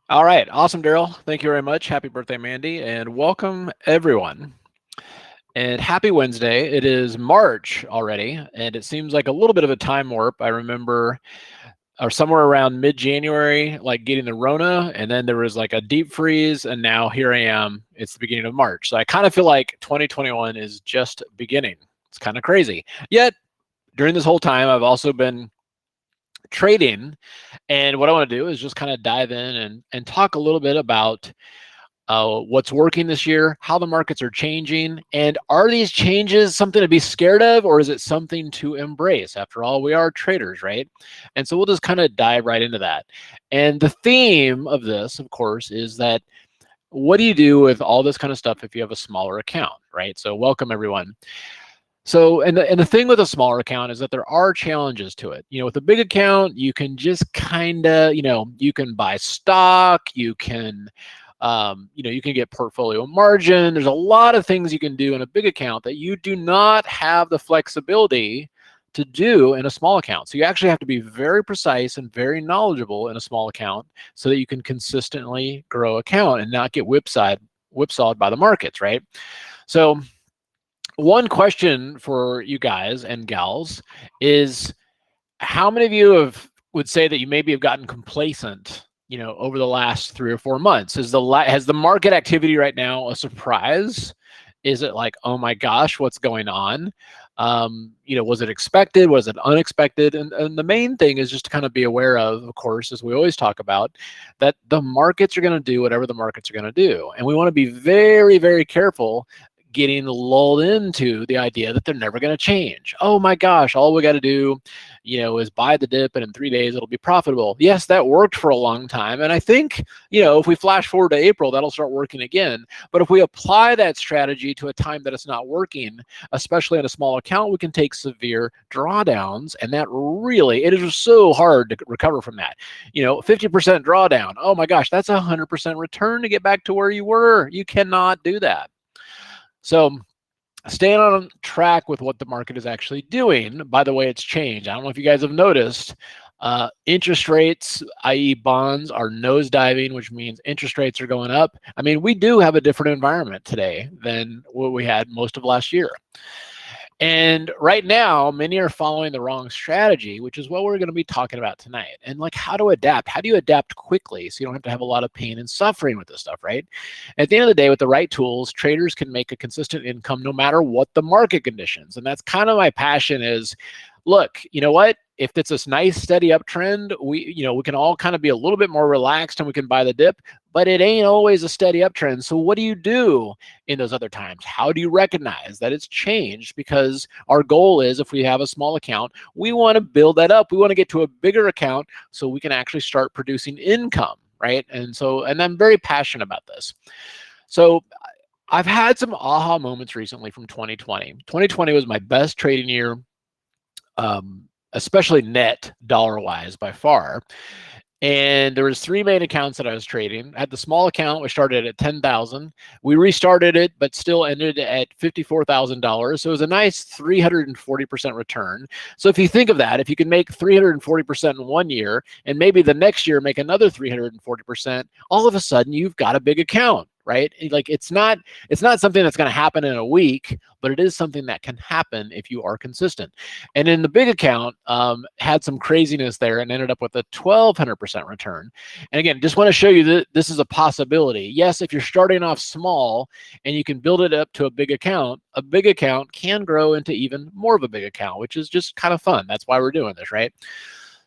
All right. Awesome, Daryl. Thank you very much. Happy birthday, Mandy, and welcome everyone. And happy Wednesday. It is March already, and it seems like a little bit of a time warp. I remember, or somewhere around mid-January, like getting the Rona, and then there was like a deep freeze, and now here I am. It's the beginning of March. So I kind of feel like 2021 is just beginning. It's kind of crazy. Yet, during this whole time, I've also been trading. And what I want to do is just kind of dive in and talk a little bit about what's working this year, how the markets are changing, and are these changes something to be scared of, or is it something to embrace? After all, we are traders, right? And so we'll just kind of dive right into that. And the theme of this, of course, is that what do you do with all this kind of stuff if you have a smaller account, right? So welcome everyone. So, and the thing with a smaller account is that there are challenges to it. With a big account, you can just kind of, you can buy stock, you can get portfolio margin. There's a lot of things you can do in a big account that you do not have the flexibility to do in a small account. So you actually have to be very precise and very knowledgeable in a small account so that you can consistently grow account and not get whipsawed by the markets, right? So one question for you guys and gals is, how many of you would say that you maybe have gotten complacent, over the last 3 or 4 months? Has the market activity right now a surprise? Is it like, oh my gosh, what's going on? Was it expected? Was it unexpected? And the main thing is just to kind of be aware of course, as we always talk about, that the markets are going to do whatever the markets are going to do. And we want to be very, very careful getting lulled into the idea that they're never going to change. Oh my gosh, all we got to do, is buy the dip and in 3 days it'll be profitable. Yes, that worked for a long time. And I think, if we flash forward to April, that'll start working again. But if we apply that strategy to a time that it's not working, especially in a small account, we can take severe drawdowns. And that really, it is so hard to recover from that. 50% drawdown. Oh my gosh, that's 100% return to get back to where you were. You cannot do that. So staying on track with what the market is actually doing. By the way, it's changed. I don't know if you guys have noticed. Interest rates, i.e., bonds, are nosediving, which means interest rates are going up. I mean, we do have a different environment today than what we had most of last year. And right now, many are following the wrong strategy, which is what we're going to be talking about tonight. And like how to adapt. How do you adapt quickly so you don't have to have a lot of pain and suffering with this stuff, right? At the end of the day, with the right tools, traders can make a consistent income no matter what the market conditions. And that's kind of my passion is, look, you know what? If it's this nice steady uptrend, we can all kind of be a little bit more relaxed and we can buy the dip, but it ain't always a steady uptrend. So what do you do in those other times? How do you recognize that it's changed? Because our goal is, if we have a small account, we want to build that up. We want to get to a bigger account so we can actually start producing income, right? And I'm very passionate about this. So I've had some aha moments recently from 2020. 2020 was my best trading year, especially net dollar wise by far. And there was three main accounts that I was trading. I had the small account, which started at 10,000. We restarted it, but still ended at $54,000. So it was a nice 340% return. So if you think of that, if you can make 340% in 1 year and maybe the next year make another 340%, all of a sudden you've got a big account, right? Like it's not something that's going to happen in a week, but it is something that can happen if you are consistent. And in the big account, had some craziness there and ended up with a 1,200% return. And again, just want to show you that this is a possibility. Yes, if you're starting off small and you can build it up to a big account can grow into even more of a big account, which is just kind of fun. That's why we're doing this, right?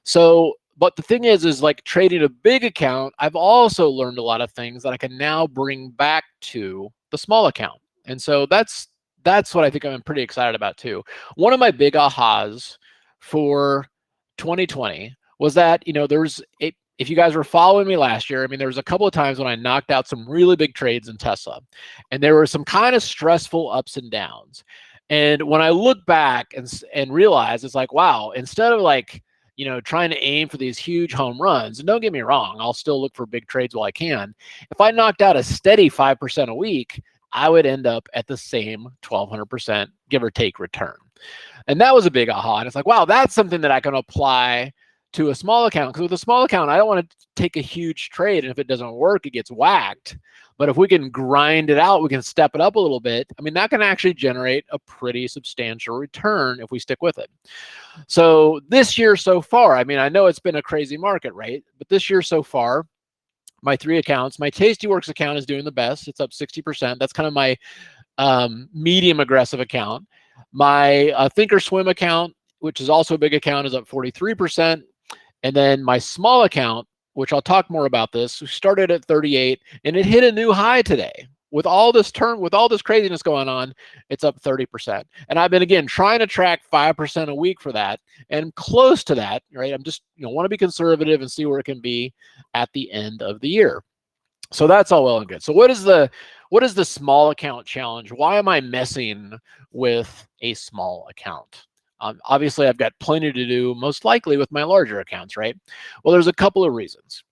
So, but the thing is like trading a big account, I've also learned a lot of things that I can now bring back to the small account. And so that's what I think I'm pretty excited about too. One of my big ahas for 2020 was that, if you guys were following me last year, I mean, there was a couple of times when I knocked out some really big trades in Tesla, and there were some kind of stressful ups and downs. And when I look back and realize, it's like, wow, instead of like, trying to aim for these huge home runs, and don't get me wrong, I'll still look for big trades while I can. If I knocked out a steady 5% a week, I would end up at the same 1,200% give or take return. And that was a big aha. And it's like, wow, that's something that I can apply to a small account, because with a small account, I don't want to take a huge trade, and if it doesn't work, it gets whacked. But if we can grind it out, we can step it up a little bit. I mean, that can actually generate a pretty substantial return if we stick with it. So this year so far, I mean, I know it's been a crazy market, right? But this year so far, my 3 accounts, my Tastyworks account is doing the best. It's up 60%. That's kind of my medium aggressive account. My Thinkorswim account, which is also a big account, is up 43%. And then my small account, which I'll talk more about this, started at 38 and it hit a new high today. With all this craziness going on, it's up 30%. And I've been, again, trying to track 5% a week for that, and close to that, right? I'm just, want to be conservative and see where it can be at the end of the year. So that's all well and good. So what is the small account challenge? Why am I messing with a small account? Obviously, I've got plenty to do, most likely with my larger accounts, right? Well, there's a couple of reasons.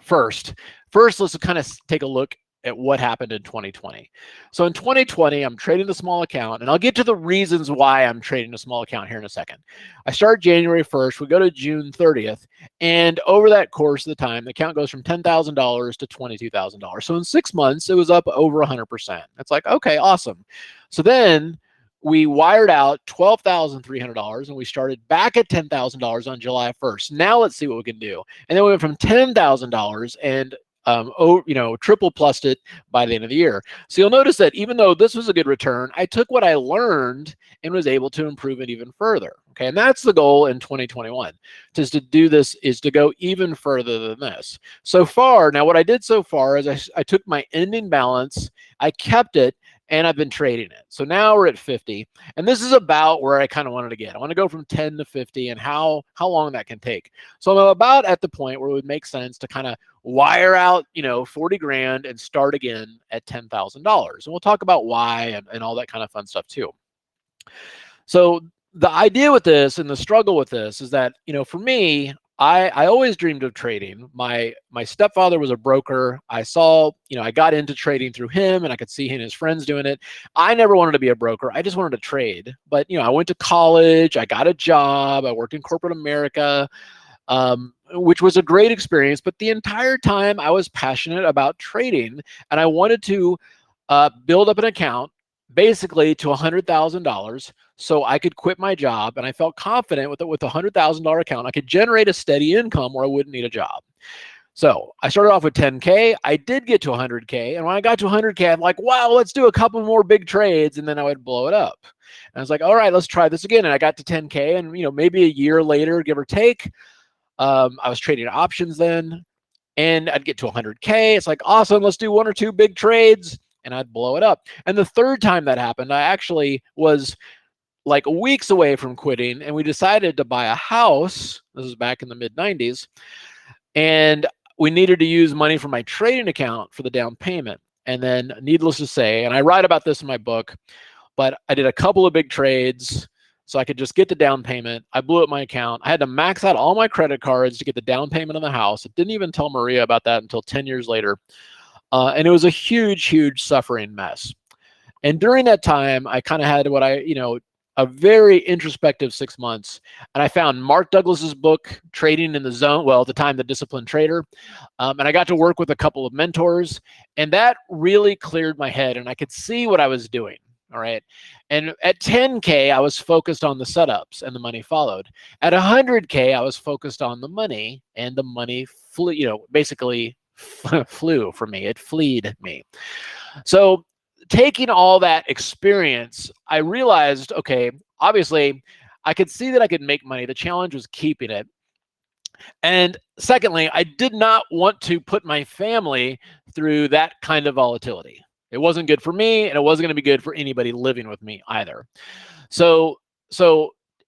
First, let's kind of take a look at what happened in 2020. So in 2020, I'm trading the small account, and I'll get to the reasons why I'm trading a small account here in a second. I start January 1st, we go to June 30th, and over that course of the time, the account goes from $10,000 to $22,000. So in 6 months, it was up over 100%. It's like, okay, awesome. So then we wired out $12,300 and we started back at $10,000 on July 1st. Now let's see what we can do. And then we went from $10,000 and triple plussed it by the end of the year. So you'll notice that even though this was a good return, I took what I learned and was able to improve it even further. Okay, and that's the goal in 2021. Is to do this, is to go even further than this. So far, now what I did so far is I took my ending balance, I kept it, and I've been trading it. So now we're at 50, and this is about where I kind of wanted to get. I want to go from 10 to 50 and how long that can take. So I'm about at the point where it would make sense to kind of wire out, 40 grand and start again at $10,000. And we'll talk about why and all that kind of fun stuff too. So the idea with this and the struggle with this is that, for me, I always dreamed of trading. My stepfather was a broker. I saw, I got into trading through him, and I could see him and his friends doing it. I never wanted to be a broker. I just wanted to trade. But, I went to college. I got a job. I worked in corporate America, which was a great experience. But the entire time I was passionate about trading, and I wanted to build up an account basically to $100,000 so I could quit my job. And I felt confident with a $100,000 account, I could generate a steady income where I wouldn't need a job. So I started off with 10K. I did get to 100K. And when I got to 100K, I'm like, wow, let's do a couple more big trades. And then I would blow it up. And I was like, all right, let's try this again. And I got to 10K. And, maybe a year later, give or take, I was trading options then. And I'd get to 100K. It's like, awesome, let's do 1 or 2 big trades. And I'd blow it up. And the third time that happened, I actually was like weeks away from quitting, and we decided to buy a house. This was back in the mid-90s. And we needed to use money from my trading account for the down payment. And then, needless to say, and I write about this in my book, but I did a couple of big trades so I could just get the down payment. I blew up my account. I had to max out all my credit cards to get the down payment on the house. I didn't even tell Maria about that until 10 years later. And it was a huge, huge suffering mess. And during that time, I kind of had a very introspective 6 months. And I found Mark Douglas's book, Trading in the Zone, well, at the time, The Disciplined Trader. And I got to work with a couple of mentors. And that really cleared my head, and I could see what I was doing. All right. And at 10K, I was focused on the setups, and the money followed. At 100K, I was focused on the money, and the money flew, basically flew for me. It fleed me. So taking all that experience, I realized, okay, obviously I could see that I could make money. The challenge was keeping it. And secondly, I did not want to put my family through that kind of volatility. It wasn't good for me, and it wasn't going to be good for anybody living with me either. So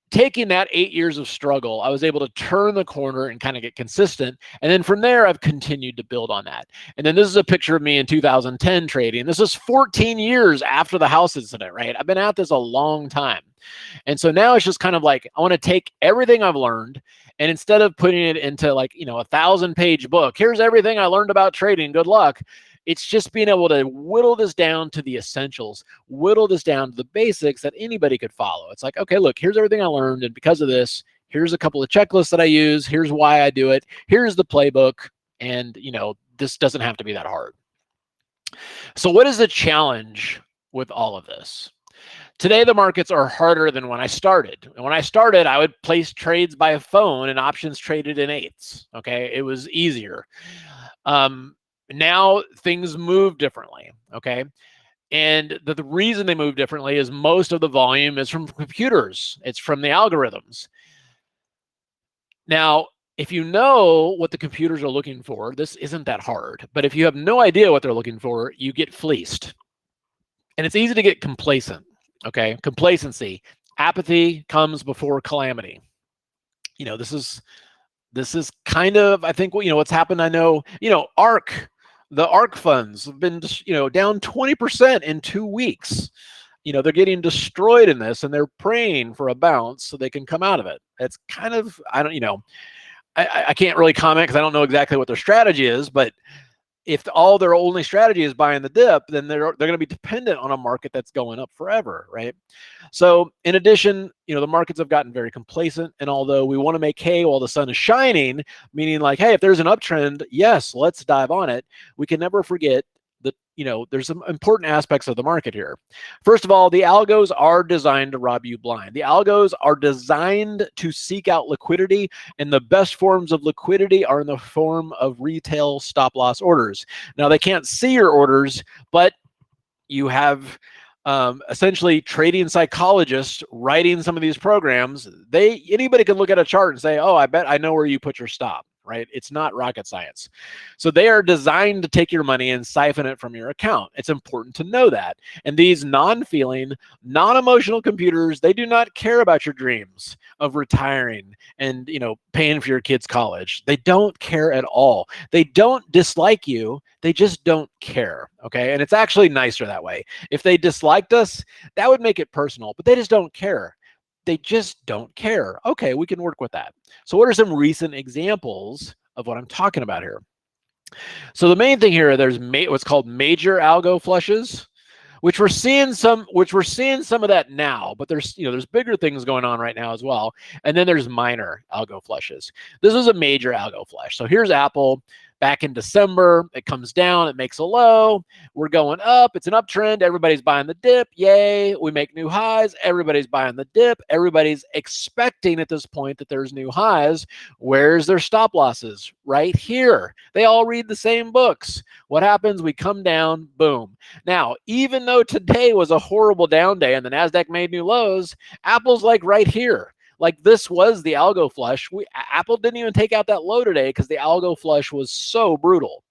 taking that 8 years of struggle, I was able to turn the corner and kind of get consistent. And then from there, I've continued to build on that. And then this is a picture of me in 2010 trading. This is 14 years after the house incident, right? I've been at this a long time. And so now it's just kind of like, I want to take everything I've learned, and instead of putting it into like, a 1,000-page book, here's everything I learned about trading, good luck. It's just being able to whittle this down to the essentials, whittle this down to the basics that anybody could follow. It's like, okay, look, here's everything I learned, and because of this, Here's a couple of checklists that I use. Here's why I do it. Here's the playbook. And, this doesn't have to be that hard. So what is the challenge with all of this? Today, the markets are harder than when I started. And when I started, I would place trades by phone and options traded in eighths. Okay, it was easier. Now things move differently. Okay, and the reason they move differently is most of the volume is from computers. It's from the algorithms. Now, if you know what the computers are looking for, this isn't that hard. But if you have no idea what they're looking for, you get fleeced. And it's easy to get complacent. Okay, complacency, apathy comes before calamity. This is kind of, I think, what's happened. I know, ARK, the ARK funds have been, down 20% in 2 weeks. They're getting destroyed in this, and they're praying for a bounce so they can come out of it. It's kind of, I don't, I can't really comment because I don't know exactly what their strategy is, but if all their only strategy is buying the dip, then they're going to be dependent on a market that's going up forever, right? So in addition, the markets have gotten very complacent. And although we want to make hay while the sun is shining, meaning like, hey, if there's an uptrend, yes, let's dive on it, we can never forget that, there's some important aspects of the market here. First of all, the algos are designed to rob you blind. The algos are designed to seek out liquidity, and the best forms of liquidity are in the form of retail stop loss orders. Now, they can't see your orders, but you have essentially trading psychologists writing some of these programs. Anybody can look at a chart and say, oh, I bet I know where you put your stop. Right? It's not rocket science. So they are designed to take your money and siphon it from your account. It's important to know that. And these non-feeling, non-emotional computers, they do not care about your dreams of retiring and, paying for your kids' college. They don't care at all. They don't dislike you. They just don't care. Okay. And it's actually nicer that way. If they disliked us, that would make it personal, but they just don't care. They just don't care. Okay, we can work with that. So what are some recent examples of what I'm talking about here? So the main thing here, there's what's called major algo flushes, which we're seeing some of that now, but there's bigger things going on right now as well. And then there's minor algo flushes. This is a major algo flush. So here's Apple. Back in December, it comes down, it makes a low. We're going up. It's an uptrend. Everybody's buying the dip. Yay. We make new highs. Everybody's buying the dip. Everybody's expecting at this point that there's new highs. Where's their stop losses? Right here. They all read the same books. What happens? We come down, boom. Now, even though today was a horrible down day and the NASDAQ made new lows, Apple's like right here. Like this was the algo flush. Apple didn't even take out that low today because the algo flush was so brutal.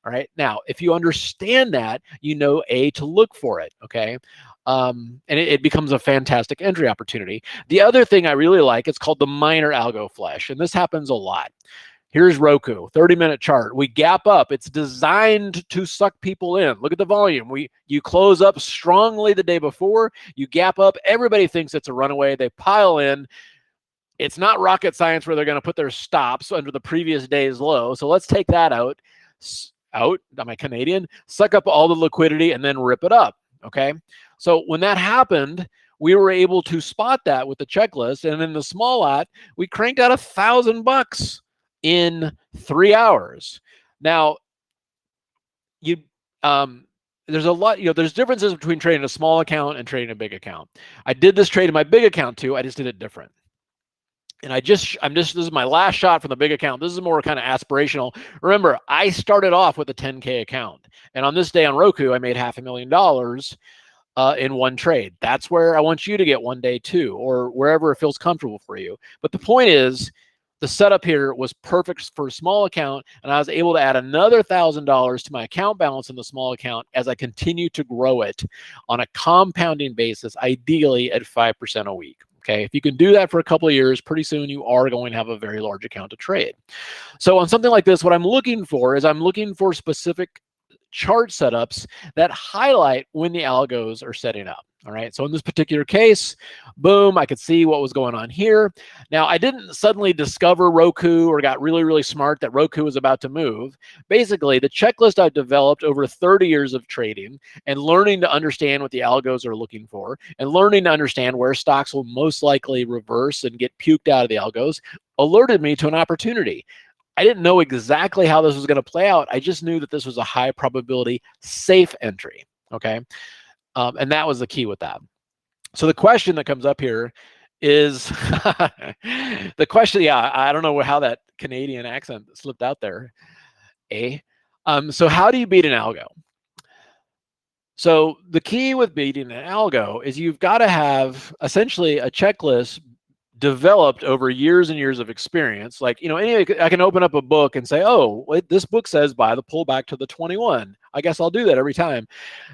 All right. Now, if you understand that, to look for it. Okay. And it becomes a fantastic entry opportunity. The other thing I really like, it's called the minor algo flush. And this happens a lot. Here's Roku, 30-minute chart. We gap up. It's designed to suck people in. Look at the volume. You close up strongly the day before. You gap up. Everybody thinks it's a runaway. They pile in. It's not rocket science where they're going to put their stops under the previous day's low. So let's take that out. Am I Canadian? Suck up all the liquidity and then rip it up. Okay. So when that happened, we were able to spot that with the checklist. And in the small lot, we cranked out $1,000 in 3 hours. Now, there's a lot, there's differences between trading a small account and trading a big account. I did this trade in my big account too. I just did it different. And this is my last shot from the big account. This is more kind of aspirational. Remember, I started off with a 10K account. And on this day on Roku, I made $500,000 in one trade. That's where I want you to get one day too, or wherever it feels comfortable for you. But the point is, the setup here was perfect for a small account, and I was able to add another $1,000 to my account balance in the small account as I continue to grow it on a compounding basis, ideally at 5% a week. Okay, if you can do that for a couple of years, pretty soon you are going to have a very large account to trade. So on something like this, what I'm looking for is specific chart setups that highlight when the algos are setting up. All right, so in this particular case, boom, I could see what was going on here. Now, I didn't suddenly discover Roku or got really, really smart that Roku was about to move. Basically, the checklist I've developed over 30 years of trading and learning to understand what the algos are looking for and learning to understand where stocks will most likely reverse and get puked out of the algos alerted me to an opportunity. I didn't know exactly how this was going to play out. I just knew that this was a high probability safe entry. Okay. And that was the key with that. So the question that comes up here is the question. Yeah, I don't know how that Canadian accent slipped out there. So how do you beat an algo? So the key with beating an algo is you've got to have essentially a checklist developed over years and years of experience. Like, anyway, I can open up a book and say, oh, this book says buy the pullback to the 21. I guess I'll do that every time.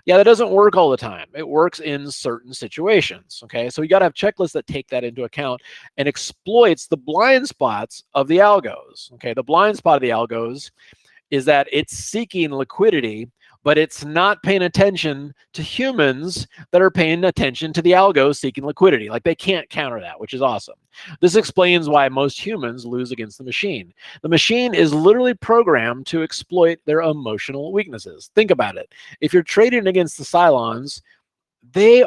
Yeah, that doesn't work all the time. It works in certain situations. Okay, so you got to have checklists that take that into account and exploits the blind spots of the algos. Okay, the blind spot of the algos is that it's seeking liquidity, but it's not paying attention to humans that are paying attention to the algos seeking liquidity. Like, they can't counter that, which is awesome. This explains why most humans lose against the machine. The machine is literally programmed to exploit their emotional weaknesses. Think about it. If you're trading against the Cylons, they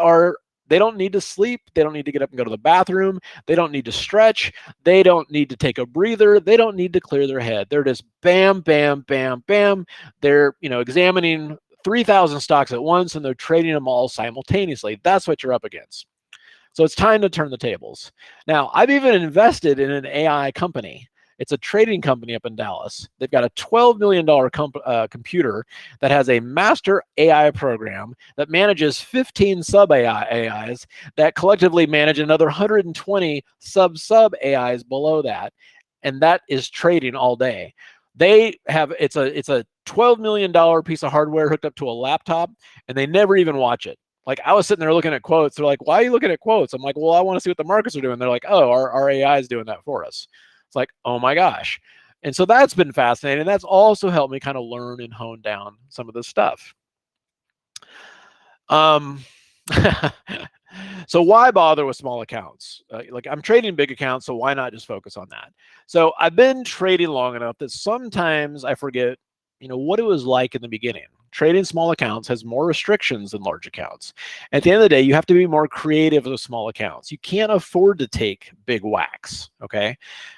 don't need to sleep. They don't need to get up and go to the bathroom. They don't need to stretch. They don't need to take a breather. They don't need to clear their head. They're just bam, bam, bam, bam. They're, examining 3,000 stocks at once, and they're trading them all simultaneously. That's what you're up against. So it's time to turn the tables. Now, I've even invested in an AI company. It's a trading company up in Dallas. They've got a $12 million computer that has a master AI program that manages 15 AIs that collectively manage another 120 sub AIs below that. And that is trading all day. It's a $12 million piece of hardware hooked up to a laptop, and they never even watch it. Like, I was sitting there looking at quotes. They're like, why are you looking at quotes? I'm like, well, I want to see what the markets are doing. They're like, oh, our AI is doing that for us. It's like, oh my gosh. And so that's been fascinating. That's also helped me kind of learn and hone down some of this stuff. So why bother with small accounts? Like, I'm trading big accounts, so why not just focus on that? So I've been trading long enough that sometimes I forget, what it was like in the beginning. Trading small accounts has more restrictions than large accounts. At the end of the day, you have to be more creative with small accounts. You can't afford to take big whacks, okay?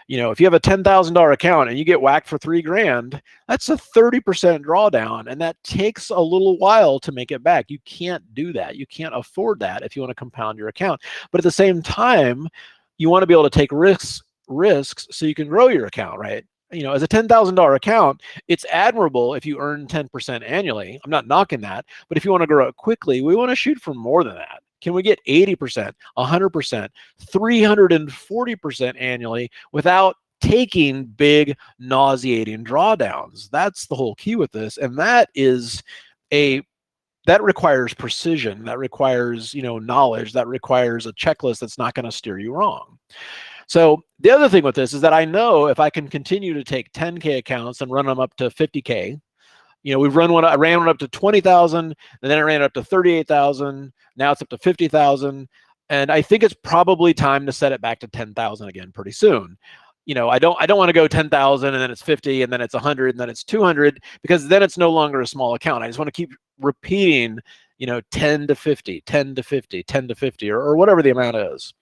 If you have a $10,000 account and you get whacked for $3,000, that's a 30% drawdown, and that takes a little while to make it back. You can't do that. You can't afford that if you want to compound your account. But at the same time, you want to be able to take risks so you can grow your account, right? As a $10,000 account, it's admirable if you earn 10% annually. I'm not knocking that, but if you want to grow it quickly, we want to shoot for more than that. Can we get 80%, 100%, 340% annually without taking big, nauseating drawdowns? That's the whole key with this, and that requires precision. That requires, knowledge. That requires a checklist that's not going to steer you wrong. So the other thing with this is that I know if I can continue to take 10K accounts and run them up to 50K, I ran one up to 20,000, and then I ran it up to 38,000. Now it's up to 50,000. And I think it's probably time to set it back to 10,000 again pretty soon. I don't want to go 10,000 and then it's 50 and then it's 100 and then it's 200, because then it's no longer a small account. I just want to keep repeating, 10 to 50, 10 to 50, 10 to 50, or whatever the amount is.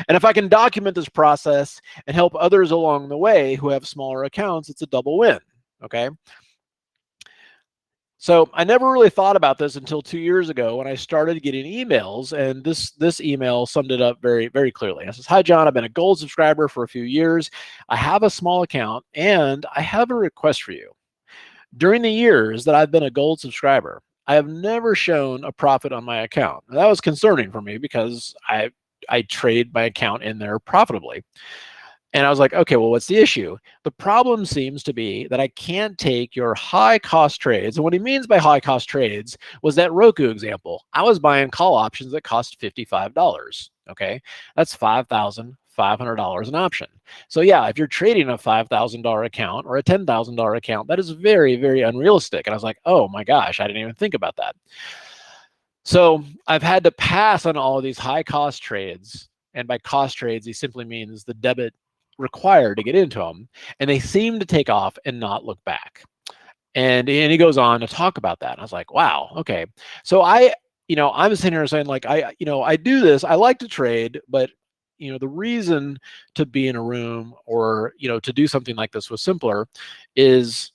And if I can document this process and help others along the way who have smaller accounts, it's a double win, okay? So I never really thought about this until 2 years ago when I started getting emails, and this email summed it up very, very clearly. It says, hi, John, I've been a gold subscriber for a few years. I have a small account, and I have a request for you. During the years that I've been a gold subscriber, I have never shown a profit on my account. Now, that was concerning for me because I trade my account in there profitably. And I was like, okay, well, what's the issue? The problem seems to be that I can't take your high cost trades. And what he means by high cost trades was that Roku example. I was buying call options that cost $55. Okay, that's $5,000, $500 an option. So yeah, if you're trading a $5,000 account or a $10,000 account, that is very, very unrealistic. And I was like, oh my gosh, I didn't even think about that. So I've had to pass on all of these high cost trades. And by cost trades, he simply means the debit required to get into them. And they seem to take off and not look back. And he goes on to talk about that. And I was like, wow, okay. So I'm sitting here saying like, I do this, I like to trade, but the reason to be in a room or, to do something like this was simpler is,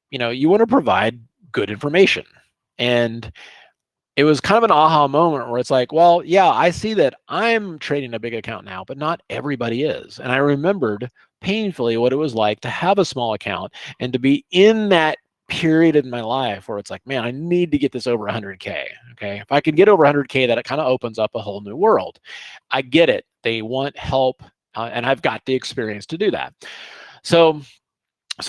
you want to provide good information. And it was kind of an aha moment where it's like, well, yeah, I see that I'm trading a big account now, but not everybody is. And I remembered painfully what it was like to have a small account and to be in that period in my life where it's like, man, I need to get this over 100K. Okay. If I can get over 100K, that it kind of opens up a whole new world. I get it. They want help, and I've got the experience to do that. So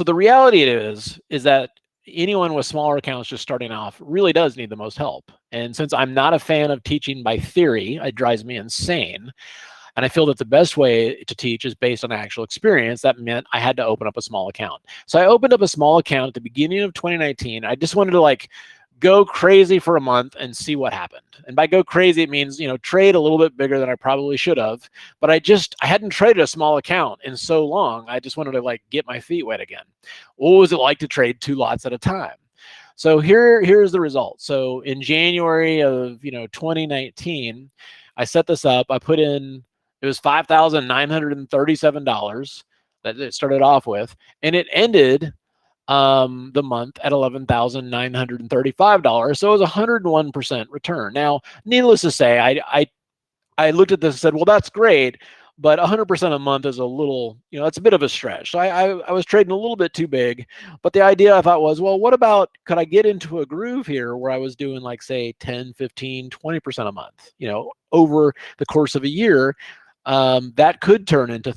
the reality is that anyone with smaller accounts just starting off really does need the most help. And since I'm not a fan of teaching by theory, it drives me insane. And I feel that the best way to teach is based on actual experience. That meant I had to open up a small account. So I opened up a small account at the beginning of 2019. I just wanted to go crazy for a month and see what happened. And by go crazy, it means, trade a little bit bigger than I probably should have. But I hadn't traded a small account in so long. I just wanted to get my feet wet again. What was it like to trade 2 lots at a time? So here's the result. So in January of 2019, I set this up. I put in, it was $5,937 that it started off with, and it ended the month at $11,935. So it was 101% return. Now, needless to say, I looked at this and said, well, that's great, but 100% a month is a little, it's a bit of a stretch. So I was trading a little bit too big, but the idea I thought was, well, what about, could I get into a groove here where I was doing say 10, 15, 20% a month, over the course of a year? That could turn into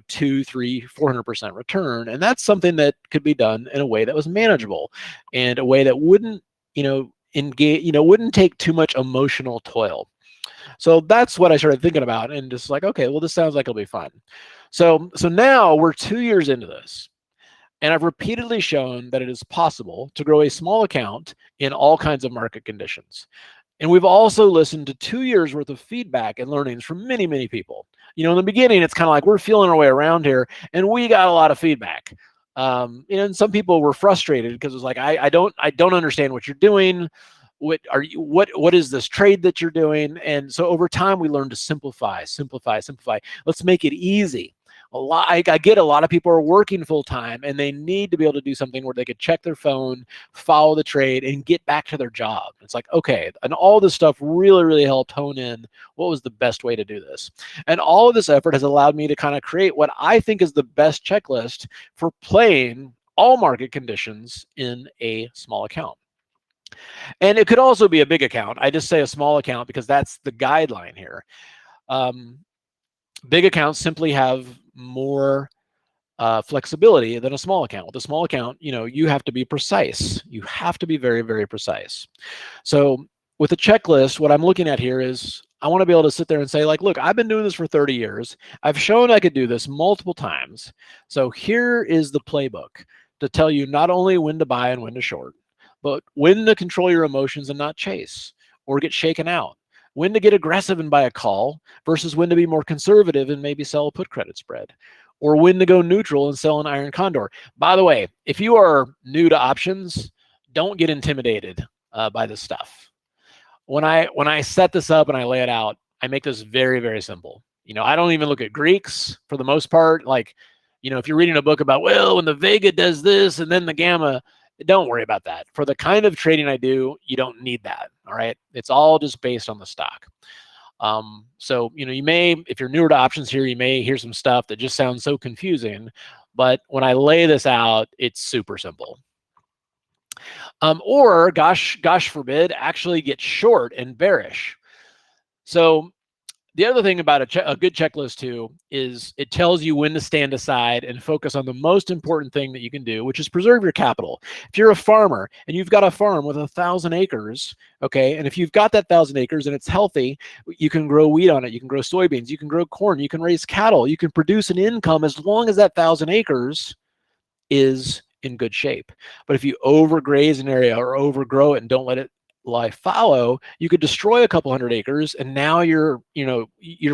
2, 3, 400% return, and that's something that could be done in a way that was manageable, and a way that wouldn't engage, wouldn't take too much emotional toil. So that's what I started thinking about, and just okay, well, this sounds like it'll be fun. So now we're 2 years into this, and I've repeatedly shown that it is possible to grow a small account in all kinds of market conditions. And we've also listened to 2 years worth of feedback and learnings from many, many people. In the beginning, it's kind of like we're feeling our way around here, and we got a lot of feedback. And some people were frustrated because it was like, I don't understand what you're doing. What is this trade that you're doing? And so over time, we learned to simplify. Let's make it easy. I get a lot of people are working full time, and they need to be able to do something where they could check their phone, follow the trade, and get back to their job. It's like, okay, and all this stuff really, really helped hone in what was the best way to do this. And all of this effort has allowed me to kind of create what I think is the best checklist for playing all market conditions in a small account. And it could also be a big account. I just say a small account because that's the guideline here. Big accounts simply have more flexibility than a small account. With a small account, you have to be precise. You have to be very, very precise. So with a checklist, what I'm looking at here is I want to be able to sit there and say, look, I've been doing this for 30 years. I've shown I could do this multiple times. So here is the playbook to tell you not only when to buy and when to short, but when to control your emotions and not chase or get shaken out. When to get aggressive and buy a call versus when to be more conservative and maybe sell a put credit spread, or when to go neutral and sell an iron condor. By the way, if you are new to options, don't get intimidated by this stuff. When I set this up and I lay it out, I make this very, very simple. I don't even look at Greeks for the most part. If you're reading a book about, well, when the Vega does this and then the Gamma, don't worry about that. For the kind of trading I do, you don't need that. All right. It's all just based on the stock. So, you may, if you're newer to options here, you may hear some stuff that just sounds so confusing, but when I lay this out, it's super simple. Or gosh forbid, actually get short and bearish. So The other thing about a good checklist too is it tells you when to stand aside and focus on the most important thing that you can do, which is preserve your capital. If you're a farmer and you've got a farm with 1,000 acres, okay, and if you've got that 1,000 acres and it's healthy, you can grow wheat on it, you can grow soybeans, you can grow corn, you can raise cattle, you can produce an income as long as that 1,000 acres is in good shape. But if you overgraze an area or overgrow it and don't let it lie fallow, you could destroy a couple hundred acres and now your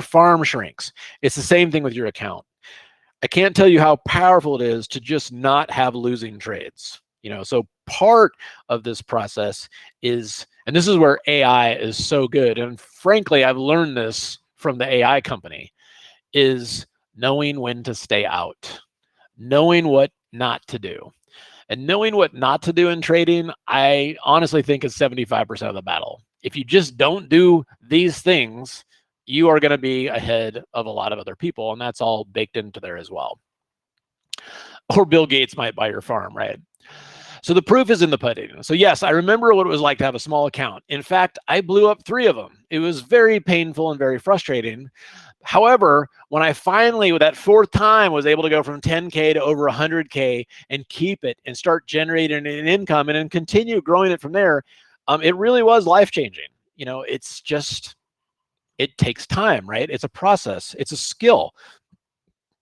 farm shrinks. It's the same thing with your account. I can't tell you how powerful it is to just not have losing trades. So part of this process is, and this is where AI is so good, and frankly, I've learned this from the AI company, is knowing when to stay out, knowing what not to do. And knowing what not to do in trading, I honestly think is 75% of the battle. If you just don't do these things, you are going to be ahead of a lot of other people, and that's all baked into there as well. Or Bill Gates might buy your farm, right? So the proof is in the pudding. So yes, I remember what it was like to have a small account. In fact, I blew up 3 of them. It was very painful and very frustrating. However, when I finally, with that 4th time, was able to go from 10K to over 100K and keep it and start generating an income and then continue growing it from there, it really was life-changing. It's just, it takes time, right? It's a process. It's a skill.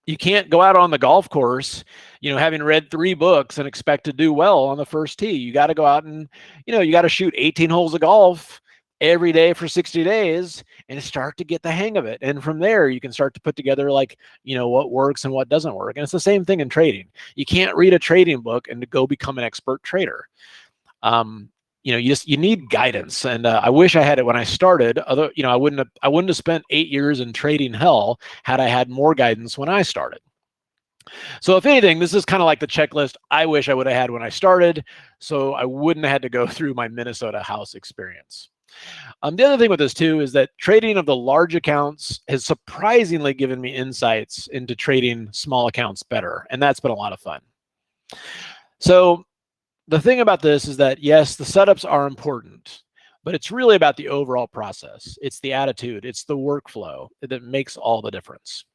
You can't go out on the golf course, having read 3 books and expect to do well on the first tee. You got to go out and, you got to shoot 18 holes of golf every day for 60 days and start to get the hang of it. And from there, you can start to put together what works and what doesn't work. And it's the same thing in trading. You can't read a trading book and to go become an expert trader. You need guidance. And I wish I had it when I started. Although, I wouldn't have spent 8 years in trading hell had I had more guidance when I started. So if anything, this is kind of like the checklist I wish I would have had when I started, so I wouldn't have had to go through my Minnesota house experience. The other thing with this too is that trading of the large accounts has surprisingly given me insights into trading small accounts better, and that's been a lot of fun. So the thing about this is that, yes, the setups are important, but it's really about the overall process. It's the attitude, it's the workflow that makes all the difference.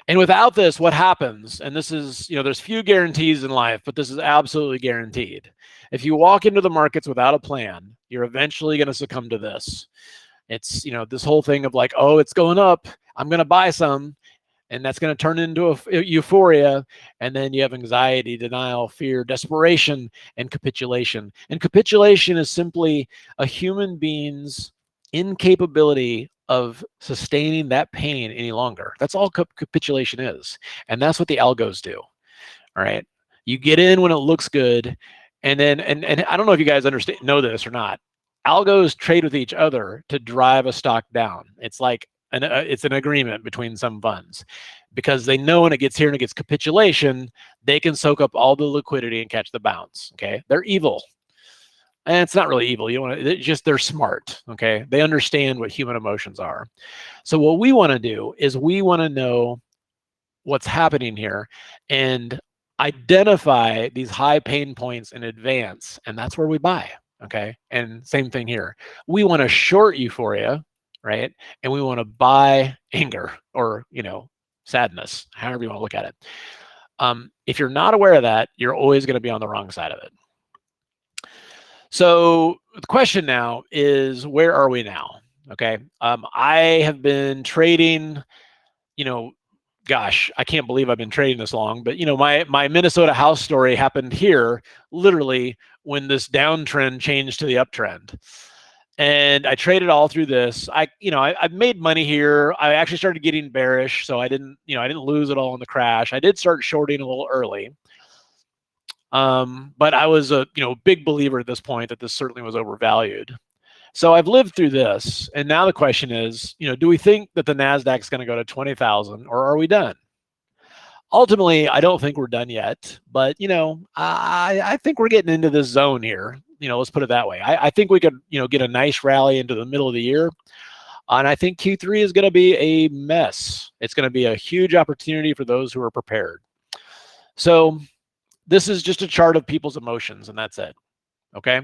And without this, what happens, and this is, there's few guarantees in life, but this is absolutely guaranteed. If you walk into the markets without a plan, you're eventually going to succumb to this. It's, this whole thing of like, oh, it's going up, I'm going to buy some, and that's going to turn into a euphoria. And then you have anxiety, denial, fear, desperation, and capitulation. And capitulation is simply a human being's incapability of sustaining that pain any longer. That's all capitulation is. And that's what the algos do. All right. You get in when it looks good. And then, and I don't know if you guys know this or not. Algos trade with each other to drive a stock down. It's like it's an agreement between some funds, because they know when it gets here and it gets capitulation, they can soak up all the liquidity and catch the bounce. Okay. They're evil. And it's not really evil. They're smart. Okay. They understand what human emotions are. So what we want to do is we want to know what's happening here and identify these high pain points in advance. And that's where we buy. Okay. And same thing here. We want to short euphoria, right? And we want to buy anger or, sadness, however you want to look at it. If you're not aware of that, you're always going to be on the wrong side of it. So the question now is, where are we now? Okay. I have been trading, gosh, I can't believe I've been trading this long, but my Minnesota house story happened here literally when this downtrend changed to the uptrend. And I traded all through this. I've made money here. I actually started getting bearish, so I didn't lose it all in the crash. I did start shorting a little early. But I was a big believer at this point that this certainly was overvalued. So I've lived through this, and now the question is, do we think that the Nasdaq is going to go to 20,000, or are we done? Ultimately, I don't think we're done yet, but I think we're getting into this zone here. Let's put it that way. I think we could get a nice rally into the middle of the year, and I think Q3 is going to be a mess. It's going to be a huge opportunity for those who are prepared. So this is just a chart of people's emotions, and that's it. Okay.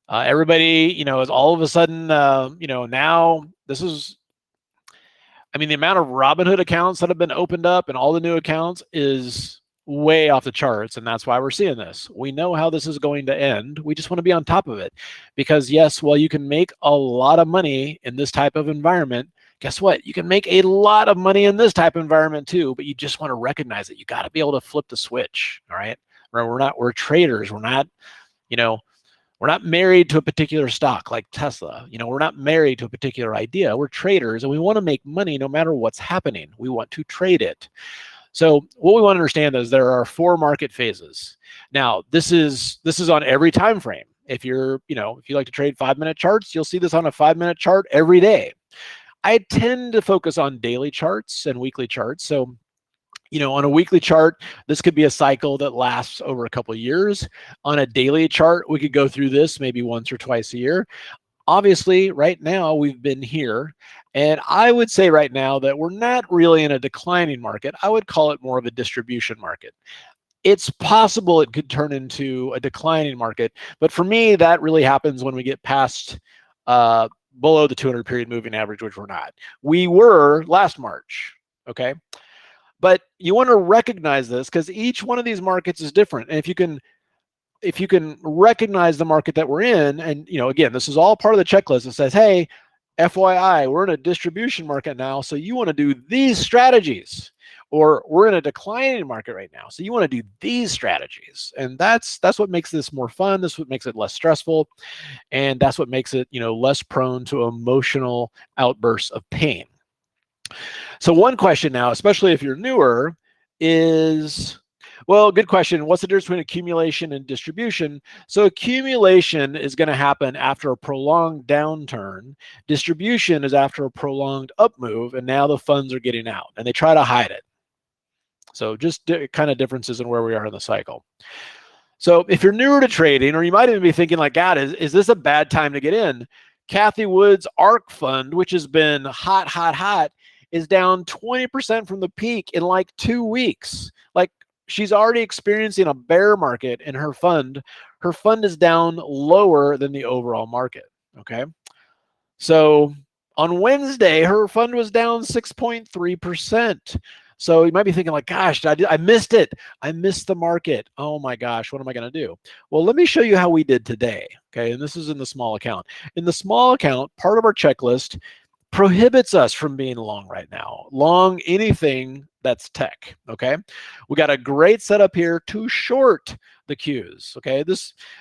Everybody, is all of a sudden, now this is I mean, the amount of Robinhood accounts that have been opened up and all the new accounts is way off the charts. And that's why we're seeing this. We know how this is going to end. We just want to be on top of it because yes, while you can make a lot of money in this type of environment, guess what? You can make a lot of money in this type of environment too, but you just want to recognize it. You got to be able to flip the switch. All right. We're traders. We're not, you know, we're not married to a particular stock like Tesla. We're not married to a particular idea. We're traders and we want to make money no matter what's happening. We want to trade it. So what we want to understand is there are 4 market phases. Now, this is on every time frame. If you like to trade 5-minute charts, you'll see this on a 5-minute chart every day. I tend to focus on daily charts and weekly charts. So, on a weekly chart, this could be a cycle that lasts over a couple of years. On a daily chart, we could go through this maybe once or twice a year. Obviously, right now we've been here, and I would say right now that we're not really in a declining market. I would call it more of a distribution market. It's possible it could turn into a declining market, but for me, that really happens when we get past below the 200 period moving average, which we're not. We were last March, okay? But you want to recognize this because each one of these markets is different. And if you can recognize the market that we're in, and again, this is all part of the checklist that says, hey, FYI, we're in a distribution market now, so you want to do these strategies. Or we're in a declining market right now, so you want to do these strategies. And that's what makes this more fun. That's what makes it less stressful. And that's what makes it, less prone to emotional outbursts of pain. So one question now, especially if you're newer, is, well, good question. What's the difference between accumulation and distribution? So accumulation is going to happen after a prolonged downturn. Distribution is after a prolonged up move, and now the funds are getting out, and they try to hide it. So just kind of differences in where we are in the cycle. So if you're newer to trading, or you might even be thinking like, God, is this a bad time to get in? Cathie Wood's ARK fund, which has been hot, is down 20% from the peak in like 2 weeks. Like, she's already experiencing a bear market in her fund. Her fund is down lower than the overall market, okay? So on Wednesday, her fund was down 6.3%. So you might be thinking like, gosh, I missed it. I missed the market. Oh my gosh, what am I going to do? Well, let me show you how we did today, okay? And this is in the small account. In the small account, part of our checklist prohibits us from being long right now. Long anything that's tech, okay? We got a great setup here to short the Qs, okay?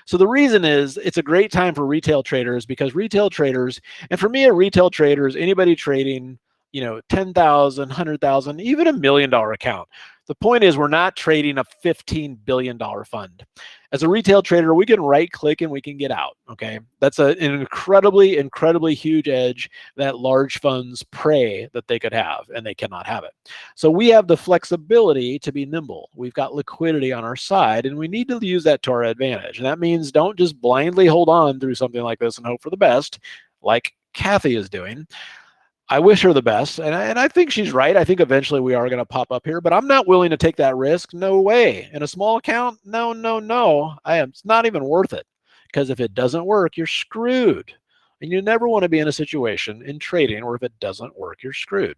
So the reason is it's a great time for retail traders because retail traders, and for me, a retail trader is anybody trading, 10,000, 100,000, even $1 million account. The point is we're not trading a $15 billion fund. As a retail trader, we can right click and we can get out, okay? That's an incredibly, incredibly huge edge that large funds pray that they could have, and they cannot have it. So we have the flexibility to be nimble. We've got liquidity on our side, and we need to use that to our advantage. And that means don't just blindly hold on through something like this and hope for the best, like Cathie is doing. I wish her the best, and I think she's right. I think eventually we are going to pop up here, but I'm not willing to take that risk. No way. In a small account, no. It's not even worth it, because if it doesn't work, you're screwed. And you never want to be in a situation in trading where if it doesn't work, you're screwed.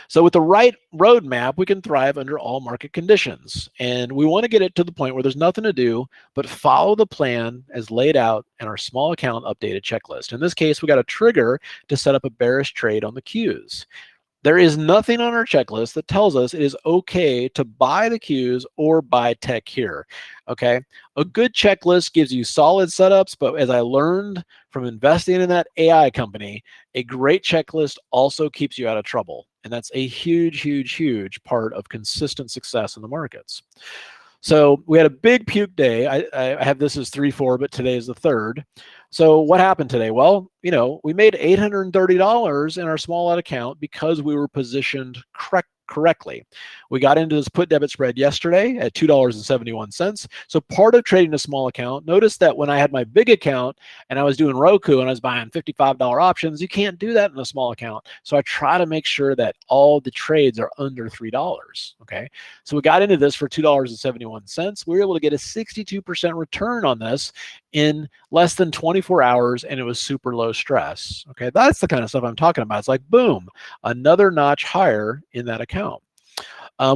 So with the right roadmap, we can thrive under all market conditions. And we want to get it to the point where there's nothing to do but follow the plan as laid out in our small account updated checklist. In this case, we got a trigger to set up a bearish trade on the Qs. There is nothing on our checklist that tells us it is okay to buy the Qs or buy tech here, okay? A good checklist gives you solid setups, but as I learned from investing in that AI company, a great checklist also keeps you out of trouble. And that's a huge, huge, huge part of consistent success in the markets. So we had a big puke day. I have this as 3-4, but today is the 3rd. So what happened today? Well, we made $830 in our small lot account because we were positioned correctly. We got into this put debit spread yesterday at $2.71. So part of trading a small account, notice that when I had my big account and I was doing Roku and I was buying $55 options, you can't do that in a small account. So I try to make sure that all the trades are under $3, okay? So we got into this for $2.71. We were able to get a 62% return on this in less than 24 hours, and it was super low stress. Okay, that's the kind of stuff I'm talking about. It's like, boom, another notch higher in that account.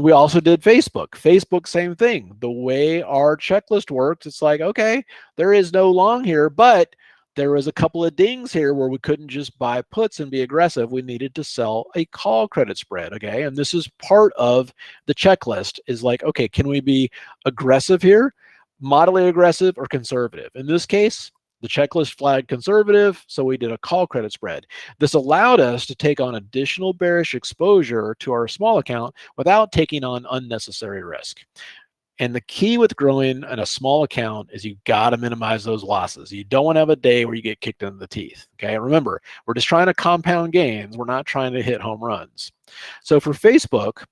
We also did Facebook. Facebook, same thing. The way our checklist works, it's like, okay, there is no long here, but there was a couple of dings here where we couldn't just buy puts and be aggressive. We needed to sell a call credit spread, okay? And this is part of the checklist is like, okay, can we be aggressive here, moderately aggressive, or conservative? In this case, the checklist flagged conservative, so we did a call credit spread. This allowed us to take on additional bearish exposure to our small account without taking on unnecessary risk. And the key with growing in a small account is you got to minimize those losses. You don't want to have a day where you get kicked in the teeth. Okay, remember, we're just trying to compound gains. We're not trying to hit home runs. So for Facebook,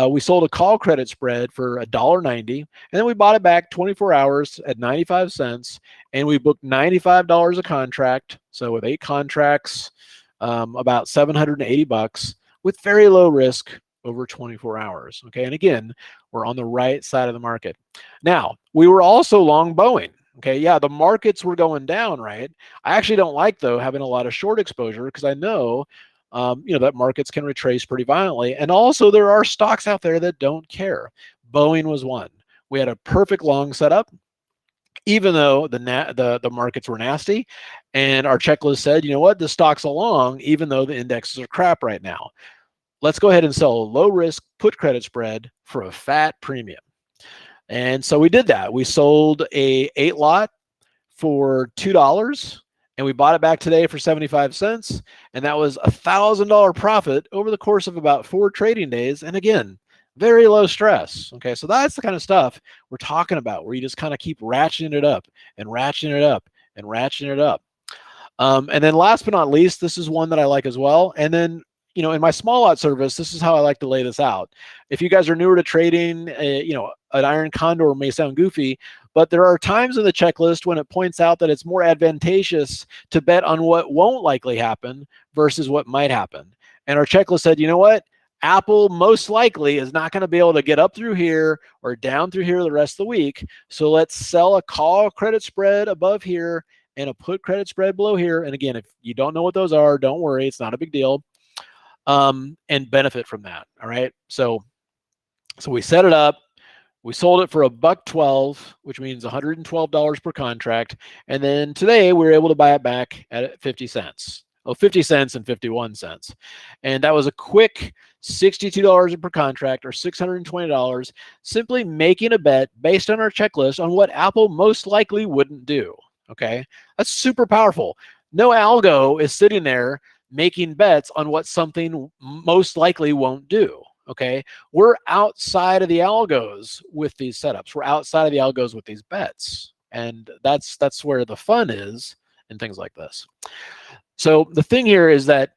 we sold a call credit spread for $1.90, and then we bought it back 24 hours at 95 cents, and we booked $95 a contract. So with 8 contracts, about 780 bucks with very low risk over 24 hours. Okay, and again, we're on the right side of the market. Now, we were also long Boeing. Okay, yeah, the markets were going down, right? I actually don't like, though, having a lot of short exposure because I know that markets can retrace pretty violently. And also there are stocks out there that don't care. Boeing was one. We had a perfect long setup, even though the markets were nasty, and our checklist said, you know what, the stock's a long, even though the indexes are crap right now. Let's go ahead and sell a low risk put credit spread for a fat premium. And so we did that. We sold a 8 lot for $2, and we bought it back today for 75 cents, and that was $1,000 profit over the course of about 4 trading days. And again, very low stress. Okay, so that's the kind of stuff we're talking about, where you just kind of keep ratcheting it up and ratcheting it up and ratcheting it up. And then last but not least, this is one that I like as well. And then, in my small lot service, this is how I like to lay this out. If you guys are newer to trading, an iron condor may sound goofy, but there are times in the checklist when it points out that it's more advantageous to bet on what won't likely happen versus what might happen. And our checklist said, you know what? Apple most likely is not going to be able to get up through here or down through here the rest of the week. So let's sell a call credit spread above here and a put credit spread below here. And again, if you don't know what those are, don't worry. It's not a big deal. And benefit from that. All right. So we set it up. We sold it for $1.12, which means $112 per contract. And then today we were able to buy it back at 50 cents. Oh, 50 cents and 51 cents. And that was a quick $62 per contract, or $620, simply making a bet based on our checklist on what Apple most likely wouldn't do. Okay, that's super powerful. No algo is sitting there making bets on what something most likely won't do. Okay, we're outside of the algos with these setups. We're outside of the algos with these bets, and that's where the fun is in things like this. So the thing here is that,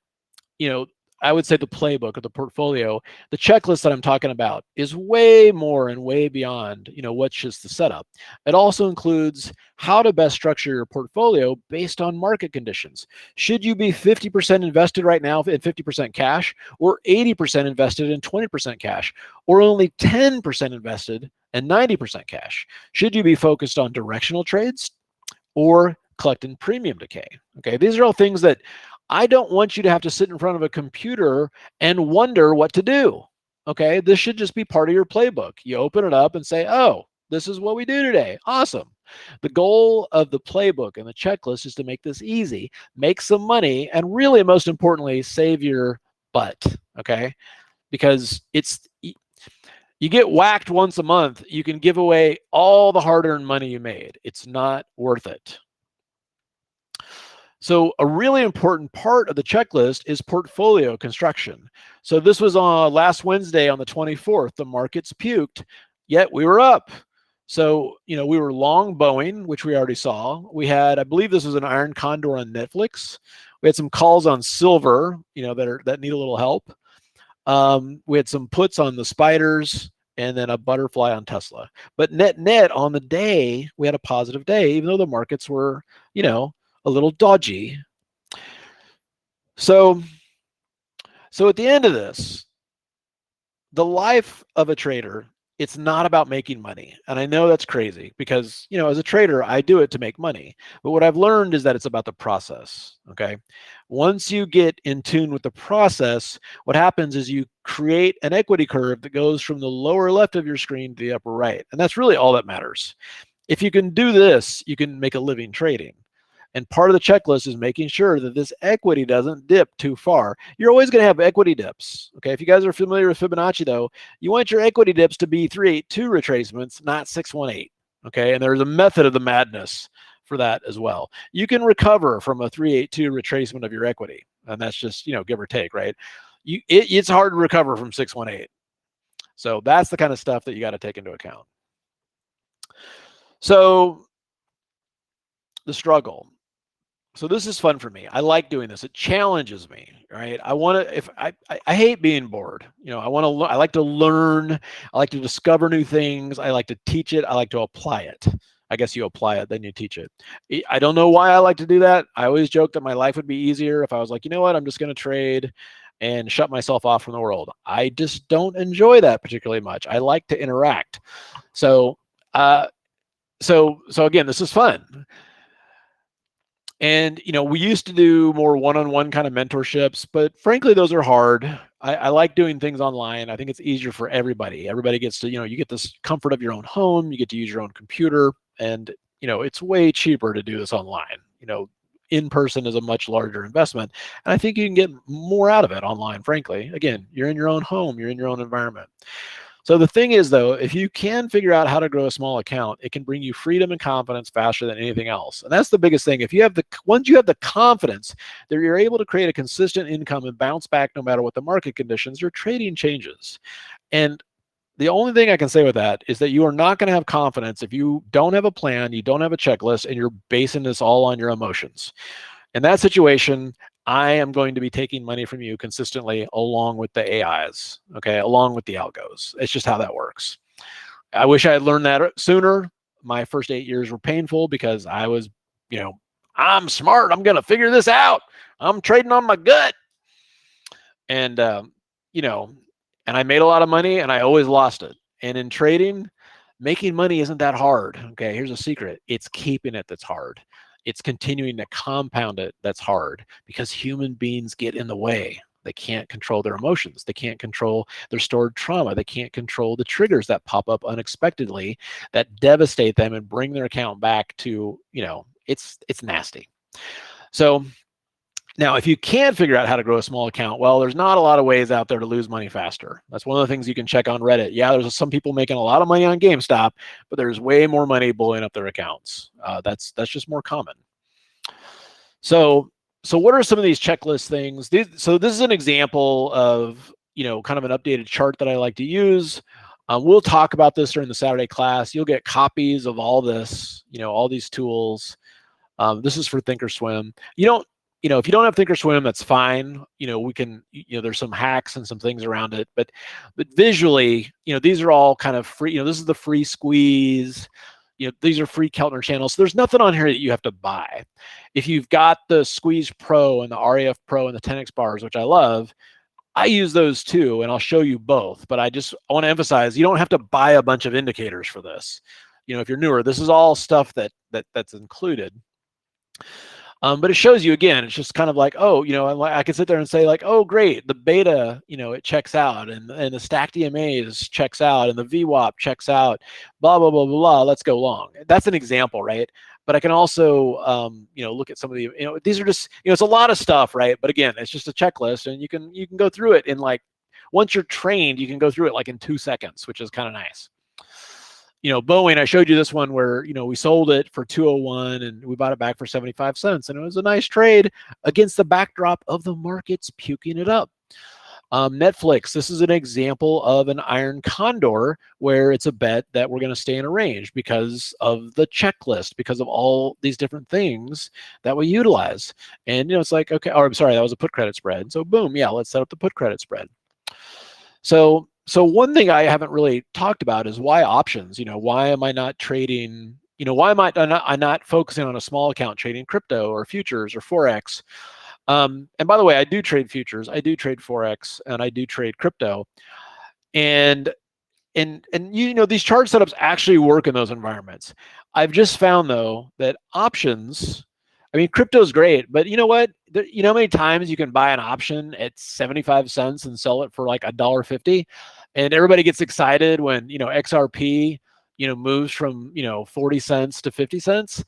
I would say the playbook or the portfolio, the checklist that I'm talking about is way more and way beyond, what's just the setup. It also includes how to best structure your portfolio based on market conditions. Should you be 50% invested right now in 50% cash, or 80% invested in 20% cash, or only 10% invested and 90% cash? Should you be focused on directional trades or collecting premium decay? Okay, these are all things that I don't want you to have to sit in front of a computer and wonder what to do. Okay, this should just be part of your playbook. You open it up and say, oh, this is what we do today. Awesome. The goal of the playbook and the checklist is to make this easy, make some money, and really, most importantly, save your butt. Okay, because you get whacked once a month, you can give away all the hard-earned money you made. It's not worth it. So a really important part of the checklist is portfolio construction. So this was on last Wednesday on the 24th. The markets puked, yet we were up. So, we were long Boeing, which we already saw. We had, I believe this was an iron condor on Netflix. We had some calls on silver, that need a little help. We had some puts on the spiders, and then a butterfly on Tesla. But net on the day, we had a positive day, even though the markets were, a little dodgy. So at the end of this, the life of a trader it's not about making money. And I know that's crazy because, as a trader, I do it to make money. But what I've learned is that it's about the process. Okay. Once you get in tune with the process, what happens is you create an equity curve that goes from the lower left of your screen to the upper right. And that's really all that matters. If you can do this, you can make a living trading. And part of the checklist is making sure that this equity doesn't dip too far. You're always going to have equity dips. Okay. If you guys are familiar with Fibonacci, though, you want your equity dips to be 382 retracements, not 618. Okay. And there's a method of the madness for that as well. You can recover from a 382 retracement of your equity. And that's just, give or take, right? It's hard to recover from 618. So that's the kind of stuff that you got to take into account. So the struggle. So this is fun for me. I like doing this. It challenges me, right? I want to, if I hate being bored. I like to learn. I like to discover new things. I like to teach it. I like to apply it. I guess you apply it, then you teach it. I don't know why I like to do that. I always joke that my life would be easier if I was like, you know what, I'm just going to trade and shut myself off from the world. I just don't enjoy that particularly much. I like to interact. So again, this is fun. And, we used to do more one-on-one kind of mentorships, but frankly, those are hard. I like doing things online. I think it's easier for everybody. Everybody gets to, you get this comfort of your own home. You get to use your own computer, and, it's way cheaper to do this online. In person is a much larger investment. And I think you can get more out of it online, frankly. Again, you're in your own home, you're in your own environment. So the thing is, though, if you can figure out how to grow a small account, it can bring you freedom and confidence faster than anything else. And that's the biggest thing. Once you have the confidence that you're able to create a consistent income and bounce back no matter what the market conditions, your trading changes. And the only thing I can say with that is that you are not going to have confidence if you don't have a plan, you don't have a checklist, and you're basing this all on your emotions. In that situation, I am going to be taking money from you consistently along with the AIs, okay, along with the algos. It's just how that works. I wish I had learned that sooner. My first 8 years were painful because I was, I'm smart. I'm going to figure this out. I'm trading on my gut. And, and I made a lot of money and I always lost it. And in trading, making money isn't that hard. Okay, here's a secret. It's keeping it that's hard. It's continuing to compound it that's hard because human beings get in the way. They can't control their emotions. They can't control their stored trauma. They can't control the triggers that pop up unexpectedly that devastate them and bring their account back to, it's nasty. So now, if you can figure out how to grow a small account, well, there's not a lot of ways out there to lose money faster. That's one of the things you can check on Reddit. Yeah, there's some people making a lot of money on GameStop, but there's way more money blowing up their accounts. That's just more common. So what are some of these checklist things? So this is an example of, kind of an updated chart that I like to use. We'll talk about this during the Saturday class. You'll get copies of all this, all these tools. This is for Thinkorswim. If you don't have Thinkorswim, that's fine. We can, there's some hacks and some things around it, but visually, these are all kind of free. This is the free squeeze. These are free Keltner channels. So there's nothing on here that you have to buy. If you've got the Squeeze Pro and the RAF Pro and the 10X bars, which I love, I use those too, and I'll show you both. But I want to emphasize, you don't have to buy a bunch of indicators for this. If you're newer, this is all stuff that's included. But it shows you, again, it's just kind of like, oh, I can sit there and say like, oh, great, the beta, it checks out, and the stacked EMAs checks out, and the VWAP checks out, blah, blah, blah, blah, blah, let's go long. That's an example, right? But I can also, look at some of the, these are just, it's a lot of stuff, right? But again, it's just a checklist, and you can go through it in like, once you're trained, you can go through it like in 2 seconds, which is kind of nice. Boeing, I showed you this one where, we sold it for 201 and we bought it back for 75 cents. And it was a nice trade against the backdrop of the markets puking it up. Netflix, this is an example of an iron condor where it's a bet that we're going to stay in a range because of the checklist, because of all these different things that we utilize. And, it's like, okay, or I'm sorry, that was a put credit spread. So boom, yeah, let's set up the put credit spread. So one thing I haven't really talked about is why options. Why am I not trading? Why am I not focusing on a small account trading crypto or futures or forex? And by the way, I do trade futures, I do trade forex, and I do trade crypto. And and you know, these chart setups actually work in those environments. I've just found though that options, I mean, crypto is great, but you know what? You know how many times you can buy an option at 75 cents and sell it for like $1.50, and everybody gets excited when, you know, XRP, you know, moves from, you know, 40 cents to 50 cents.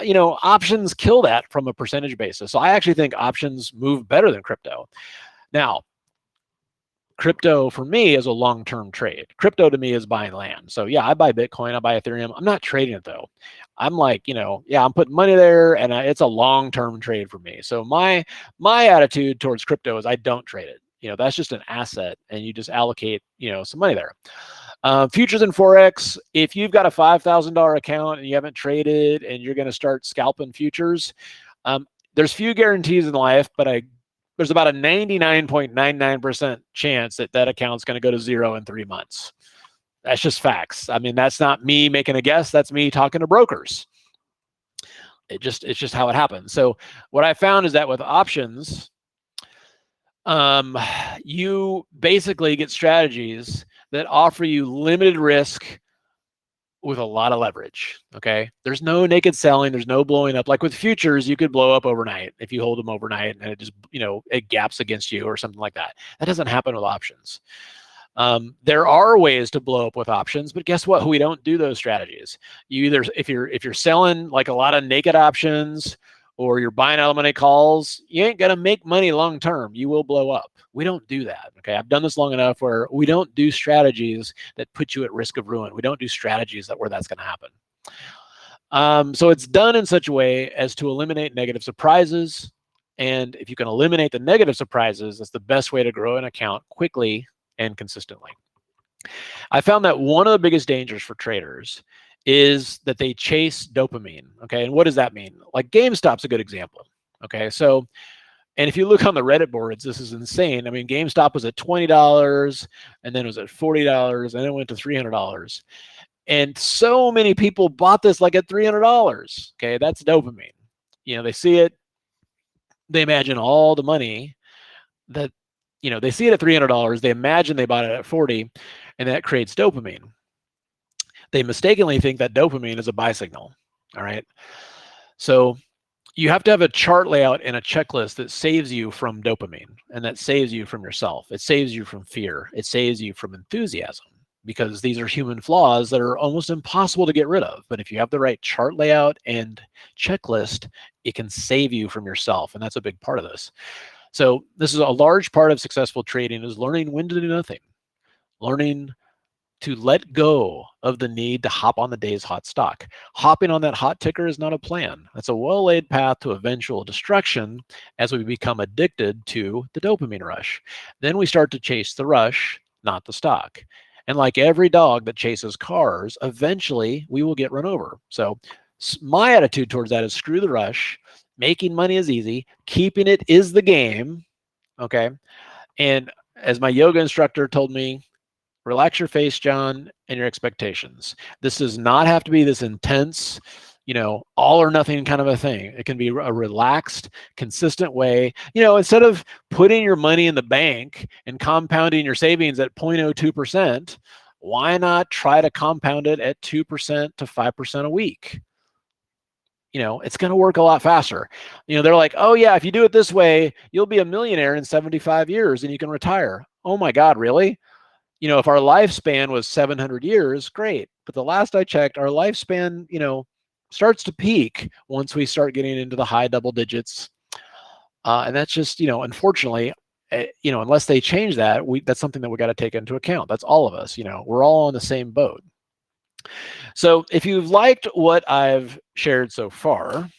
You know, options kill that from a percentage basis. So I actually think options move better than crypto. Now, crypto for me is a long-term trade. Crypto to me is buying land. So yeah, I buy Bitcoin, I buy Ethereum. I'm not trading it though. I'm like, you know, yeah, I'm putting money there, and it's a long-term trade for me. So my attitude towards crypto is I don't trade it. You know, that's just an asset, and you just allocate, you know, some money there. Futures and Forex, if you've got a $5,000 account and you haven't traded and you're going to start scalping futures, there's few guarantees in life, but there's about a 99.99% chance that that account's going to go to zero in 3 months. That's just facts. I mean, that's not me making a guess. That's me talking to brokers. It's just how it happens. So what I found is that with options, you basically get strategies that offer you limited risk with a lot of leverage. Okay. There's no naked selling. There's no blowing up. Like with futures, you could blow up overnight if you hold them overnight and it just, you know, it gaps against you or something like that. That doesn't happen with options. There are ways to blow up with options, but guess what? We don't do those strategies. You either, if you're selling like a lot of naked options, or you're buying out of money calls, you ain't gonna make money long term. You will blow up. We don't do that. Okay, I've done this long enough where we don't do strategies that put you at risk of ruin. We don't do strategies where that's gonna happen. So it's done in such a way as to eliminate negative surprises. And if you can eliminate the negative surprises, that's the best way to grow an account quickly and consistently. I found that one of the biggest dangers for traders is that they chase dopamine. Okay, and what does that mean? Like GameStop's a good example. Okay, so, and if you look on the Reddit boards, this is insane. I mean, GameStop was at $20, and then it was at $40, and then it went to $300. And so many people bought this like at $300. Okay, that's dopamine. You know, they see it, they imagine all the money that, you know, they see it at $300, they imagine they bought it at 40, and that creates dopamine. They mistakenly think that dopamine is a buy signal. All right. So you have to have a chart layout and a checklist that saves you from dopamine, and that saves you from yourself. It saves you from fear. It saves you from enthusiasm, because these are human flaws that are almost impossible to get rid of. But if you have the right chart layout and checklist, it can save you from yourself. And that's a big part of this. So this is a large part of successful trading, is learning when to do nothing, learning to let go of the need to hop on the day's hot stock. Hopping on that hot ticker is not a plan. That's a well-laid path to eventual destruction as we become addicted to the dopamine rush. Then we start to chase the rush, not the stock. And like every dog that chases cars, eventually we will get run over. So my attitude towards that is screw the rush. Making money is easy. Keeping it is the game. Okay. And as my yoga instructor told me, relax your face, John, and your expectations. This does not have to be this intense, you know, all or nothing kind of a thing. It can be a relaxed, consistent way. You know, instead of putting your money in the bank and compounding your savings at 0.02%, why not try to compound it at 2% to 5% a week? You know, it's going to work a lot faster. You know, they're like, oh yeah, if you do it this way, you'll be a millionaire in 75 years and you can retire. Oh my God, really? You know, if our lifespan was 700 years, great. But the last I checked, our lifespan, you know, starts to peak once we start getting into the high double digits. And that's just, you know, unfortunately, you know, unless they change that, that's something that we got to take into account. That's all of us, you know, we're all on the same boat. So if you've liked what I've shared so far,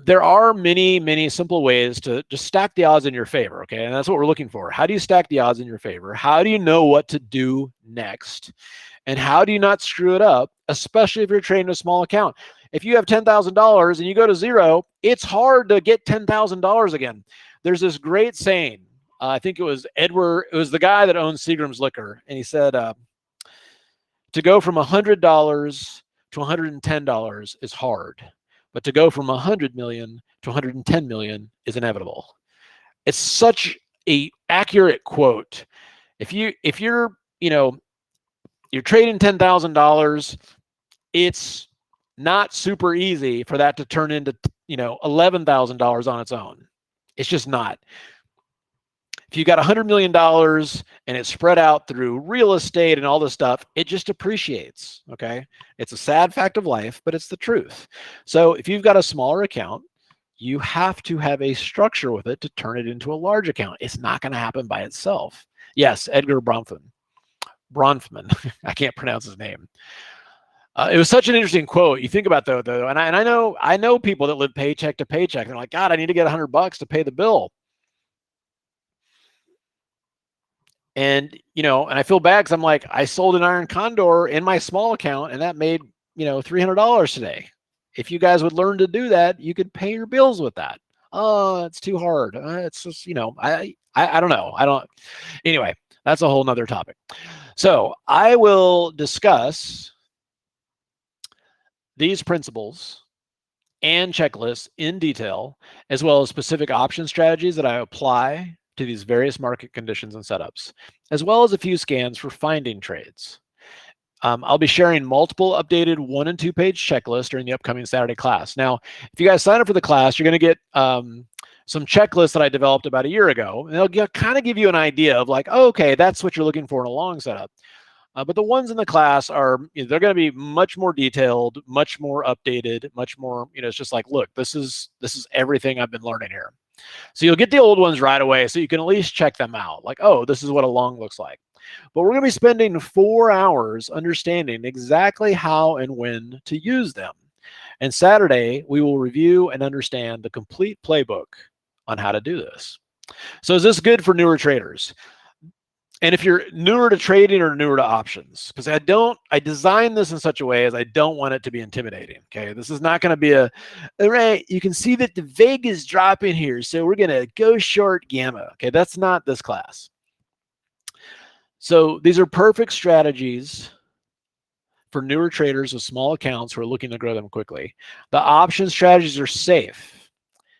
there are many, many simple ways to just stack the odds in your favor, okay? And that's what we're looking for. How do you stack the odds in your favor? How do you know what to do next? And how do you not screw it up, especially if you're trading a small account? If you have $10,000 and you go to zero, it's hard to get $10,000 again. There's this great saying. I think it was Edward, it was the guy that owns Seagram's Liquor. And he said, to go from $100 to $110 is hard. But to go from 100 million to 110 million is inevitable. It's such a accurate quote. If you're, you know, you're trading $10,000. It's not super easy for that to turn into, $11,000 on its own. It's just not. If you got $100 million and it's spread out through real estate and all this stuff, it just appreciates. Okay. It's a sad fact of life, but it's the truth. So if you've got a smaller account, you have to have a structure with it to turn it into a large account. It's not going to happen by itself. Yes, Edgar Bronfman. I can't pronounce his name. It was such an interesting quote. You think about though, and I know people that live paycheck to paycheck. They're like, God, I need to get $100 to pay the bill. And, and I feel bad because I'm like, I sold an Iron Condor in my small account and that made, $300 today. If you guys would learn to do that, you could pay your bills with that. Oh, it's too hard. It's just, I don't know. Anyway, that's a whole nother topic. So I will discuss these principles and checklists in detail, as well as specific option strategies that I apply to these various market conditions and setups, as well as a few scans for finding trades. I'll be sharing multiple updated 1- and 2-page checklists during the upcoming Saturday class. Now, if you guys sign up for the class, you're going to get some checklists that I developed about a year ago, and they'll kind of give you an idea of like, oh, okay, that's what you're looking for in a long setup. But the ones in the class are, they're going to be much more detailed, much more updated, much more, it's just like, look, this is everything I've been learning here. So you'll get the old ones right away so you can at least check them out. Like, oh, this is what a long looks like. But we're going to be spending 4 hours understanding exactly how and when to use them. And Saturday, we will review and understand the complete playbook on how to do this. So is this good for newer traders? And if you're newer to trading or newer to options, because I designed this in such a way as I don't want it to be intimidating. Okay, this is not going to be all right, you can see that the veg is dropping here, so we're going to go short gamma. Okay, that's not this class. So these are perfect strategies for newer traders with small accounts who are looking to grow them quickly. The option strategies are safe.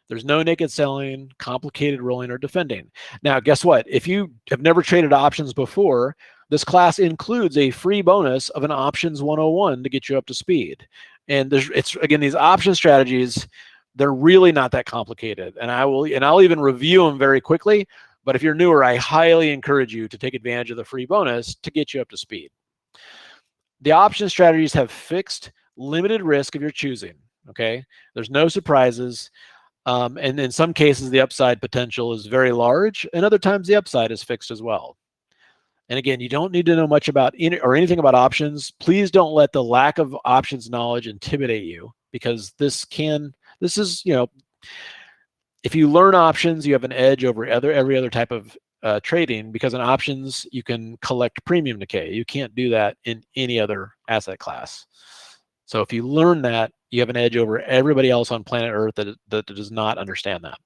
There's no naked selling, complicated rolling, or defending. Now, guess what? If you have never traded options before, this class includes a free bonus of an options 101 to get you up to speed. And again, these option strategies, they're really not that complicated. And I'll even review them very quickly. But if you're newer, I highly encourage you to take advantage of the free bonus to get you up to speed. The option strategies have fixed, limited risk of your choosing. Okay, there's no surprises. And in some cases, the upside potential is very large, and other times the upside is fixed as well. And again, you don't need to know much about anything about options. Please don't let the lack of options knowledge intimidate you, because this is, if you learn options, you have an edge over every other type of trading, because in options, you can collect premium decay. You can't do that in any other asset class. So if you learn that, you have an edge over everybody else on planet Earth that does not understand that.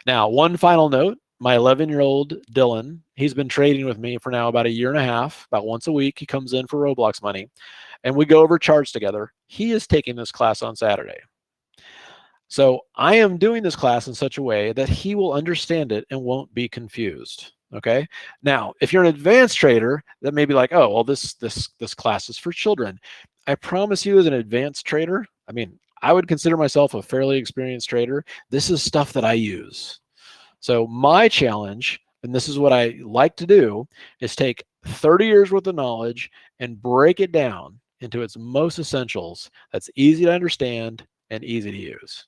Now, one final note, my 11-year-old Dylan, he's been trading with me for now about 1.5 years. About once a week, he comes in for Roblox money, and we go over charts together. He is taking this class on Saturday. So I am doing this class in such a way that he will understand it and won't be confused. Okay. Now, if you're an advanced trader, that may be like, oh, well, this class is for children. I promise you, as an advanced trader, I mean, I would consider myself a fairly experienced trader. This is stuff that I use. So my challenge, and this is what I like to do, is take 30 years worth of knowledge and break it down into its most essentials that's easy to understand and easy to use.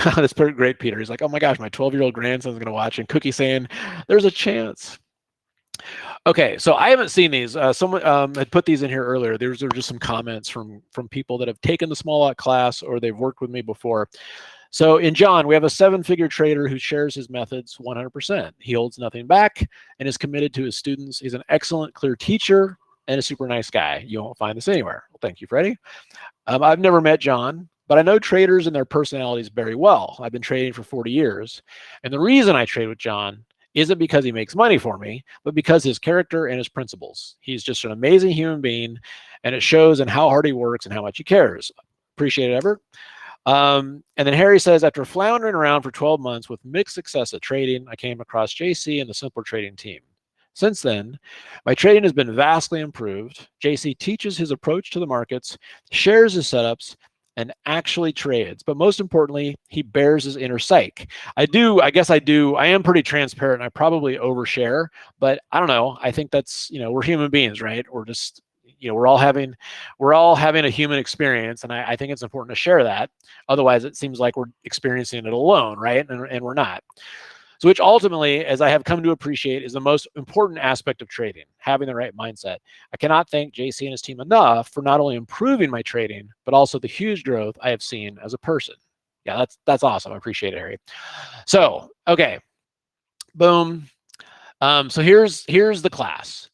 That's pretty great, Peter. He's like, oh my gosh, my 12-year-old grandson's going to watch, and Cookie saying, there's a chance. Okay, so I haven't seen these. Someone had put these in here earlier. There were just some comments from people that have taken the small lot class or they've worked with me before. So in John, we have a 7-figure trader who shares his methods 100%. He holds nothing back and is committed to his students. He's an excellent, clear teacher and a super nice guy. You won't find this anywhere. Well, thank you, Freddie. I've never met John, but I know traders and their personalities very well. I've been trading for 40 years. And the reason I trade with John isn't because he makes money for me, but because his character and his principles. He's just an amazing human being, and it shows in how hard he works and how much he cares. Appreciate it, Everett. And then Harry says, after floundering around for 12 months with mixed success at trading, I came across JC and the Simpler Trading team. Since then, my trading has been vastly improved. JC teaches his approach to the markets, shares his setups, and actually trades. But most importantly, he bears his inner psyche. I am pretty transparent. I probably overshare, but I don't know. I think that's, we're human beings, right? We're just, we're all having a human experience. And I think it's important to share that. Otherwise it seems like we're experiencing it alone, right? And we're not. So which ultimately, as I have come to appreciate, is the most important aspect of trading, having the right mindset. I cannot thank JC and his team enough for not only improving my trading, but also the huge growth I have seen as a person. Yeah, that's awesome. I appreciate it, Harry. So, okay, boom. So here's the class.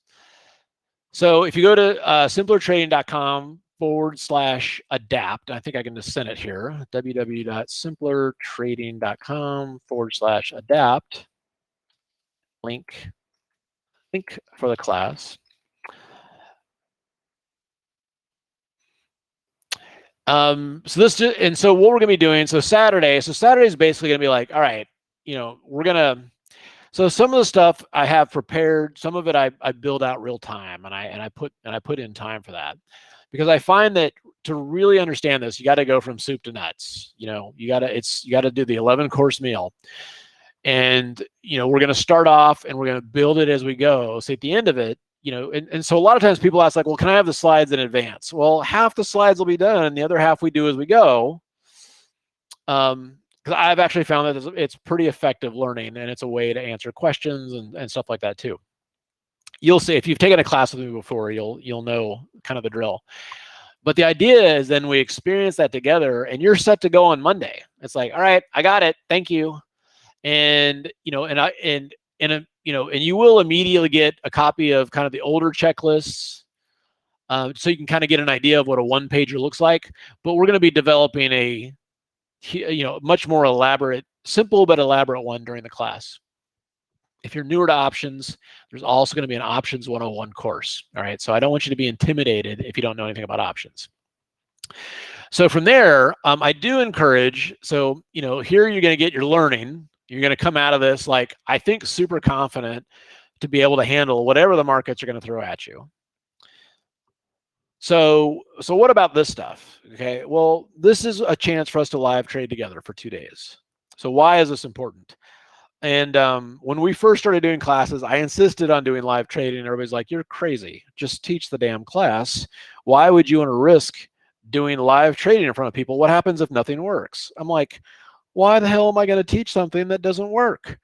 So if you go to simplertrading.com/adapt, I think I can just send it here, www.simplertrading.com/adapt, link for the class. So what we're gonna be doing, so Saturday is basically gonna be like, all right, so some of the stuff I have prepared, some of it I build out real time, and I put in time for that, because I find that to really understand this, you got to go from soup to nuts. You got to do the 11-course meal, and we're going to start off and we're going to build it as we go. So at the end of it, and so a lot of times people ask, like, well, can I have the slides in advance? Well, half the slides will be done, and the other half we do as we go. Because I've actually found that it's pretty effective learning, and it's a way to answer questions and stuff like that too. You'll see, if you've taken a class with me before, you'll know kind of the drill. But the idea is then we experience that together, and you're set to go on Monday. It's like, all right, I got it, thank you. And and you will immediately get a copy of kind of the older checklists, so you can kind of get an idea of what a one-pager looks like. But we're going to be developing a much more elaborate, simple but elaborate one during the class. If you're newer to options, there's also going to be an Options 101 course. All right, so I don't want you to be intimidated if you don't know anything about options. So from there, I do encourage, so here you're going to get your learning. You're going to come out of this, like, I think, super confident to be able to handle whatever the markets are going to throw at you. So what about this stuff? Okay, well, this is a chance for us to live trade together for 2 days. So why is this important? And when we first started doing classes, I insisted on doing live trading. Everybody's like, you're crazy. Just teach the damn class. Why would you want to risk doing live trading in front of people? What happens if nothing works? I'm like, why the hell am I going to teach something that doesn't work?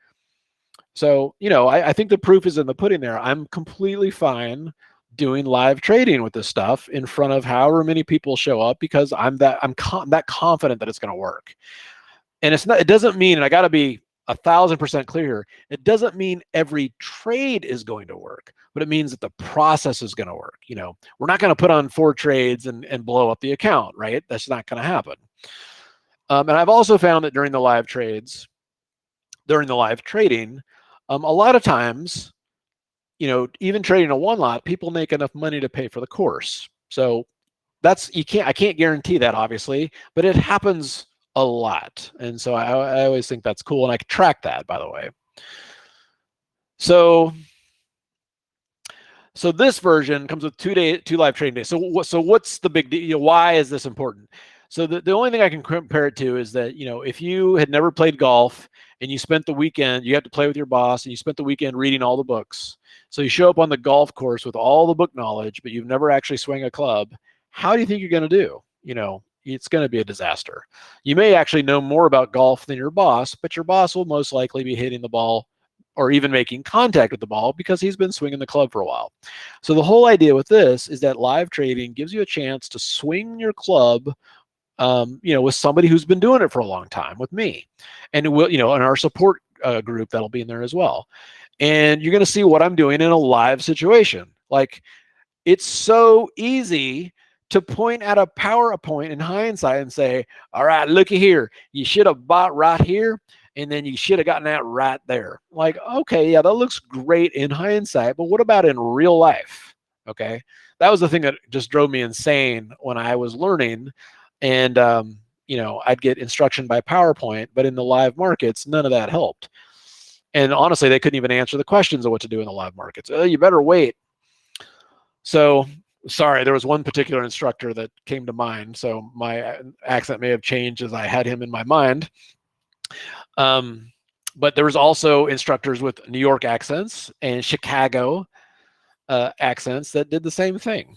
So, I think the proof is in the pudding there. I'm completely fine doing live trading with this stuff in front of however many people show up, because I'm that confident that it's going to work. And it doesn't mean, and I got to be 1,000% clear, it doesn't mean every trade is going to work, but it means that the process is going to work. We're not going to put on 4 trades and blow up the account, right? That's not going to happen. And I've also found that during the live trading, a lot of times, even trading a one lot, people make enough money to pay for the course. So I can't guarantee that, obviously, but it happens a lot. And so I always think that's cool, and I can track that, by the way. So this version comes with 2 live trading days. So what's the big deal? Why is this important? So the only thing I can compare it to is that, if you had never played golf and you spent the weekend, you have to play with your boss, and you spent the weekend reading all the books. So you show up on the golf course with all the book knowledge, but you've never actually swung a club. How do you think you're going to do? It's going to be a disaster. You may actually know more about golf than your boss, but your boss will most likely be hitting the ball or even making contact with the ball because he's been swinging the club for a while. So the whole idea with this is that live trading gives you a chance to swing your club, with somebody who's been doing it for a long time, with me, and we'll, in our support group that'll be in there as well. And you're going to see what I'm doing in a live situation. Like, it's so easy to point at a PowerPoint in hindsight and say, all right, looky here, you should have bought right here, and then you should have gotten that right there. Like, okay, yeah, that looks great in hindsight, but what about in real life? Okay, that was the thing that just drove me insane when I was learning. And I'd get instruction by PowerPoint, but in the live markets, none of that helped. And honestly, they couldn't even answer the questions of what to do in the live markets. You better wait. So sorry, there was one particular instructor that came to mind. So my accent may have changed as I had him in my mind. But there was also instructors with New York accents and Chicago accents that did the same thing.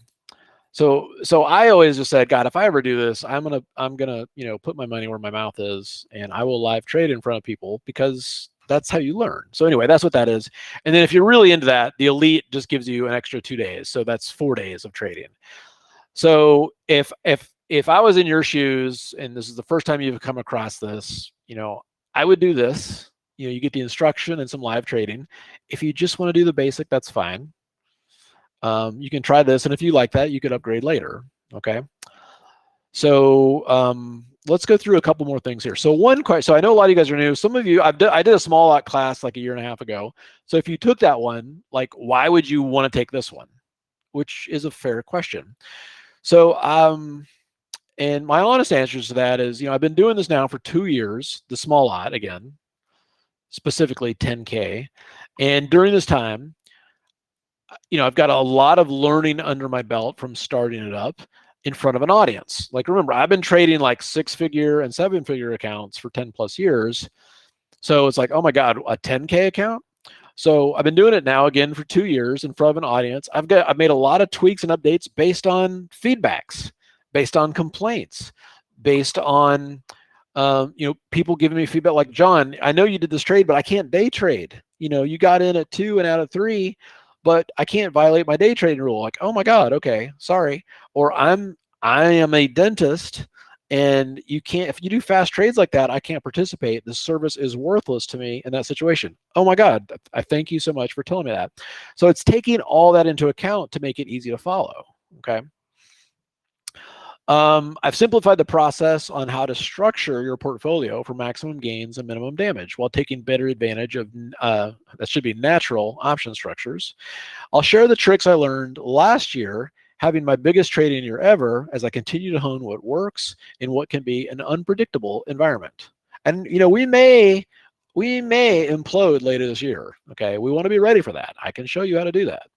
So I always just said, God, if I ever do this, I'm gonna put my money where my mouth is, and I will live trade in front of people, because that's how you learn. So anyway, that's what that is. And then if you're really into that, the Elite just gives you an extra 2 days, so that's 4 days of trading. So if I was in your shoes and this is the first time you've come across this, I would do this. You get the instruction and some live trading. If you just want to do the basic, that's fine. You can try this, and if you like that, you could upgrade later. Okay. So let's go through a couple more things here. So one question. So I know a lot of you guys are new. Some of you, I did a small lot class like a year and a half ago. So if you took that one, like, why would you want to take this one? Which is a fair question. So and my honest answers to that is, I've been doing this now for 2 years, the small lot again, specifically 10K. And during this time, I've got a lot of learning under my belt from starting it up in front of an audience. Like, remember, I've been trading like 6-figure and 7-figure accounts for 10 plus years. So it's like, oh my God, a 10K account? So I've been doing it now again for 2 years in front of an audience. I've made a lot of tweaks and updates based on feedbacks, based on complaints, based on people giving me feedback like, John, I know you did this trade, but I can't day trade. You got in at 2 and out of 3, but I can't violate my day trading rule. Like, oh my God, okay, sorry. Or I am a dentist, and you can't, if you do fast trades like that, I can't participate. The service is worthless to me in that situation. Oh my God, I thank you so much for telling me that. So it's taking all that into account to make it easy to follow. Okay. I've simplified the process on how to structure your portfolio for maximum gains and minimum damage while taking better advantage of that should be natural option structures. I'll share the tricks I learned last year, having my biggest trading year ever, as I continue to hone what works in what can be an unpredictable environment. And we may implode later this year. Okay, we want to be ready for that. I can show you how to do that.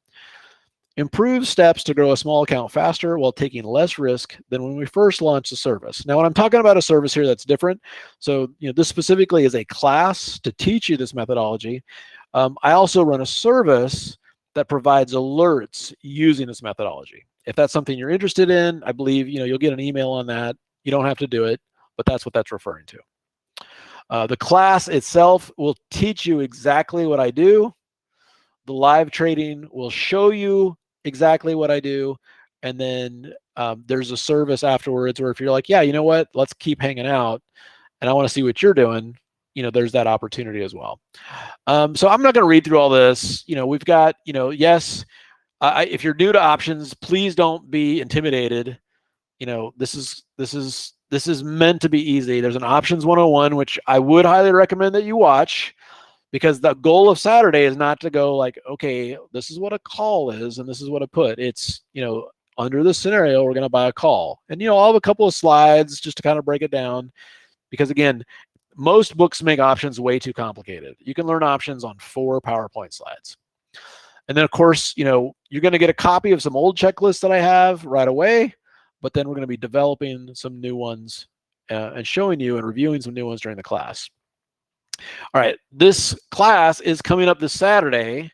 Improve steps to grow a small account faster while taking less risk than when we first launched the service. Now, when I'm talking about a service here, that's different. So, this specifically is a class to teach you this methodology. I also run a service that provides alerts using this methodology. If that's something you're interested in, I believe, you'll get an email on that. You don't have to do it, but that's what that's referring to. The class itself will teach you exactly what I do. The live trading will show you exactly what I do. And then there's a service afterwards where if you're like, yeah, you know what, let's keep hanging out and I want to see what you're doing, there's that opportunity as well. So I'm not going to read through all this. We've got, yes, if you're new to options, please don't be intimidated. This is meant to be easy. There's an options 101, which I would highly recommend that you watch. Because the goal of Saturday is not to go like, okay, this is what a call is and this is what a put. It's, under this scenario, we're going to buy a call. And, I'll have a couple of slides just to kind of break it down. Because again, most books make options way too complicated. You can learn options on 4 PowerPoint slides. And then, of course, you're going to get a copy of some old checklists that I have right away. But then we're going to be developing some new ones and showing you and reviewing some new ones during the class. All right, this class is coming up this Saturday,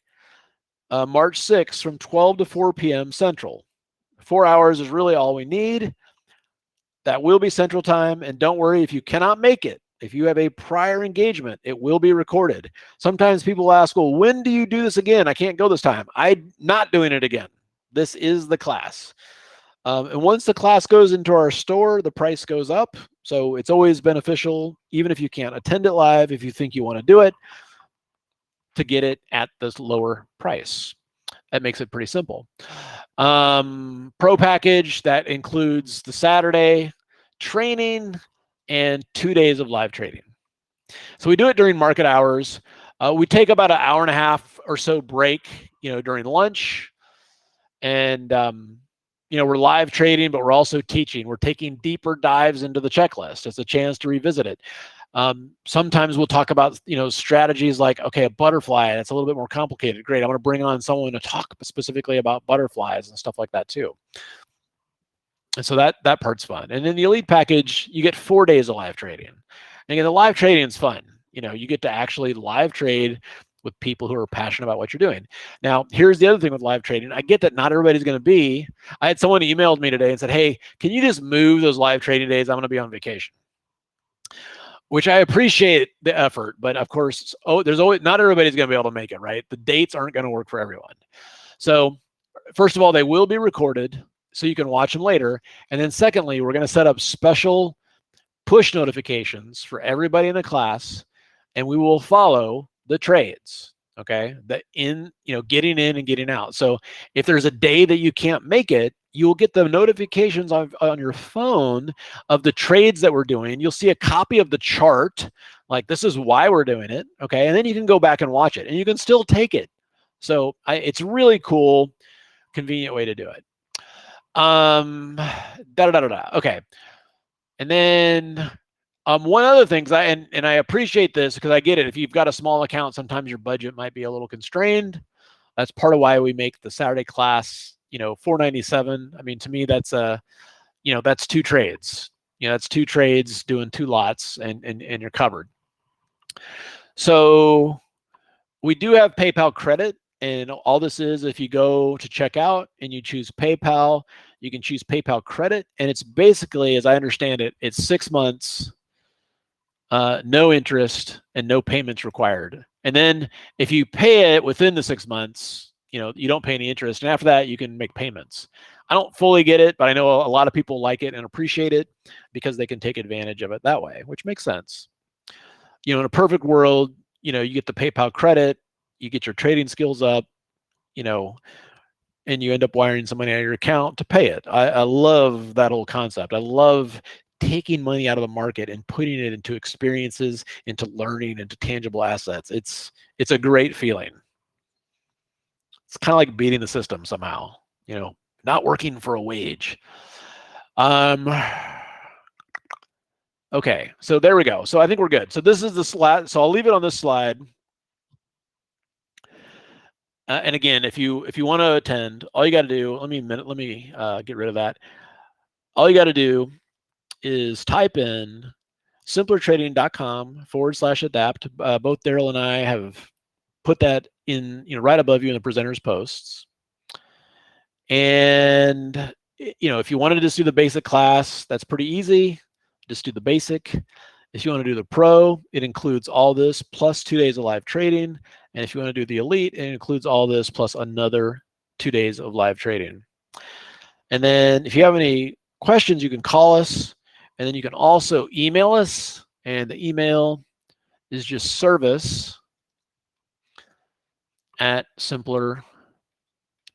March 6th from 12 to 4 p.m. Central. 4 hours is really all we need. That will be Central Time, and don't worry if you cannot make it. If you have a prior engagement, it will be recorded. Sometimes people ask, well, when do you do this again? I can't go this time. I'm not doing it again. This is the class. And once the class goes into our store, the price goes up. So it's always beneficial, even if you can't attend it live, if you think you want to do it, to get it at this lower price. That makes it pretty simple. Pro package, that includes the Saturday training and 2 days of live trading. So we do it during market hours. We take about an hour and a half or so break, during lunch. And we're live trading, but we're also teaching. We're taking deeper dives into the checklist. It's a chance to revisit it. Sometimes we'll talk about, strategies like, okay, a butterfly, that's a little bit more complicated. Great, I want to bring on someone to talk specifically about butterflies and stuff like that too. And so that part's fun. And in the elite package, you get 4 days of live trading. And again, the live trading is fun. You get to actually live trade with people who are passionate about what you're doing. Now, here's the other thing with live trading. I get that not everybody's going to be. I had someone emailed me today and said, hey, can you just move those live trading days? I'm going to be on vacation. Which I appreciate the effort, but of course, there's always, not everybody's going to be able to make it, right? The dates aren't going to work for everyone. So first of all, they will be recorded so you can watch them later. And then secondly, we're going to set up special push notifications for everybody in the class, and we will follow the trades, okay? Getting in and getting out. So if there's a day that you can't make it, you'll get the notifications on your phone of the trades that we're doing. You'll see a copy of the chart, like this is why we're doing it, okay? And then you can go back and watch it, and you can still take it. So it's really cool, convenient way to do it. Okay. And then one other thing, and I appreciate this because I get it. If you've got a small account, sometimes your budget might be a little constrained. That's part of why we make the Saturday class, $497. I mean, to me, that's that's 2 trades. That's 2 trades doing 2 lots, and you're covered. So we do have PayPal credit, and all this is, if you go to checkout and you choose PayPal, you can choose PayPal credit, and it's basically, as I understand it, it's 6 months, no interest and no payments required. And then if you pay it within the 6 months, you don't pay any interest, and after that you can make payments. I don't fully get it, but I know a lot of people like it and appreciate it because they can take advantage of it that way, which makes sense. In a perfect world, you get the PayPal credit, you get your trading skills up, and you end up wiring some money out of your account to pay it. I love that whole concept. I love taking money out of the market and putting it into experiences, into learning, into tangible assets. It's a great feeling. It's kind of like beating the system somehow, not working for a wage. Okay, so there we go. So I think we're good. So this is the slide. So I'll leave it on this slide. And again, if you want to attend, all you got to do, let me get rid of that. All you got to do is type in simplertrading.com/adapt. Both Daryl and I have put that in, right above you in the presenters posts. And if you wanted to just do the basic class, that's pretty easy. Just do the basic. If you want to do the pro, it includes all this plus 2 days of live trading. And if you want to do the elite, it includes all this plus another 2 days of live trading. And then if you have any questions, you can call us, and then you can also email us. And the email is just service@simpler.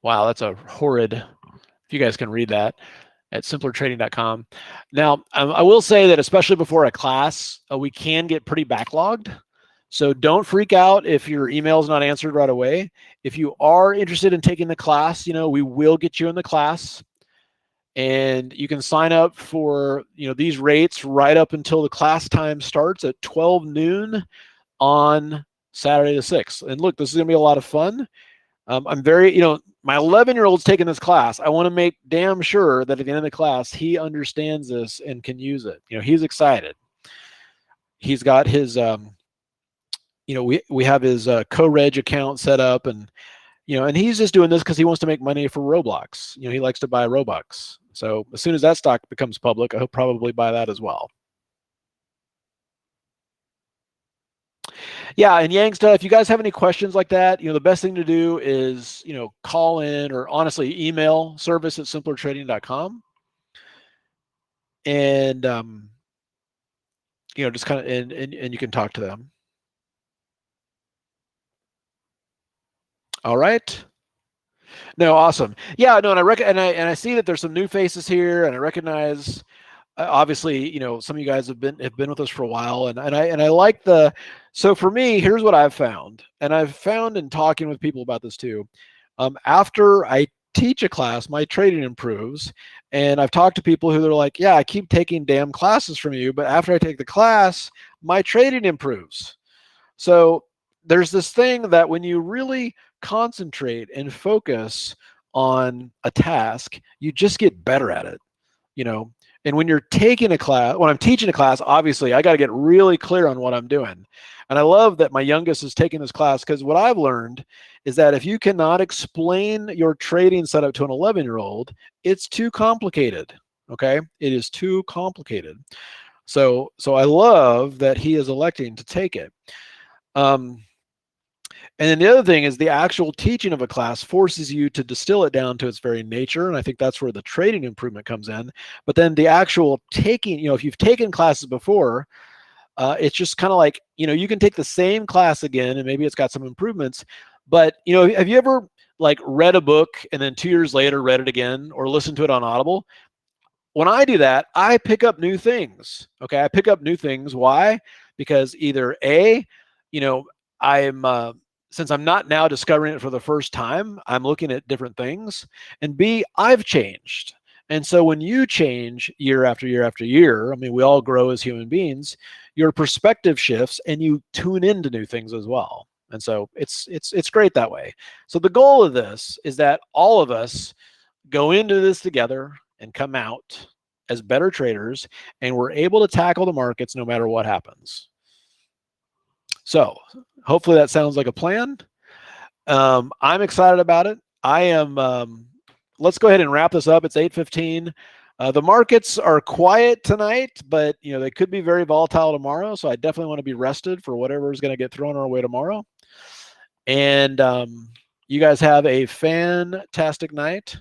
Wow, that's a horrid, if you guys can read that, at simplertrading.com. Now, I will say that especially before a class, we can get pretty backlogged. So don't freak out if your email is not answered right away. If you are interested in taking the class, we will get you in the class. And you can sign up for, these rates right up until the class time starts at 12 noon on Saturday the 6th. And look, this is going to be a lot of fun. I'm very, my 11-year-old's taking this class. I want to make damn sure that at the end of the class, he understands this and can use it. He's excited. He's got his, we have his co-reg account set up, and, and he's just doing this because he wants to make money for Roblox. He likes to buy Robux. So as soon as that stock becomes public, I'll probably buy that as well. Yeah, and Yangsta, if you guys have any questions like that, the best thing to do is, call in or honestly email service@simplertrading.com. And, just kind of, and you can talk to them. All right. No, awesome. Yeah, no, and I see that there's some new faces here, and I recognize, obviously, some of you guys have been with us for a while, and I like the. So for me, here's what I've found, and I've found in talking with people about this too. After I teach a class, my trading improves. And I've talked to people who are like, yeah, I keep taking damn classes from you, but after I take the class, my trading improves. So there's this thing that when you really concentrate and focus on a task, you just get better at it, you know. And when you're taking a class, when I'm teaching a class, obviously I got to get really clear on what I'm doing. And I love that my youngest is taking this class, because what I've learned is that if you cannot explain your trading setup to an 11-year-old, it's too complicated. Okay, it is too complicated. So I love that he is electing to take it. And then the other thing is the actual teaching of a class forces you to distill it down to its very nature. And I think that's where the trading improvement comes in. But then the actual taking, if you've taken classes before, it's just kind of like, you can take the same class again and maybe it's got some improvements. But, have you ever like read a book and then 2 years later read it again or listened to it on Audible? When I do that, I pick up new things. Okay. I pick up new things. Why? Because either A, I'm, since I'm not now discovering it for the first time, I'm looking at different things. And B, I've changed. And so when you change year after year after year, I mean, we all grow as human beings, your perspective shifts and you tune into new things as well. And so it's great that way. So the goal of this is that all of us go into this together and come out as better traders, and we're able to tackle the markets no matter what happens. So hopefully that sounds like a plan. I'm excited about it. I am. Let's go ahead and wrap this up. It's 8:15. The markets are quiet tonight, but they could be very volatile tomorrow. So I definitely want to be rested for whatever is going to get thrown our way tomorrow. And you guys have a fantastic night,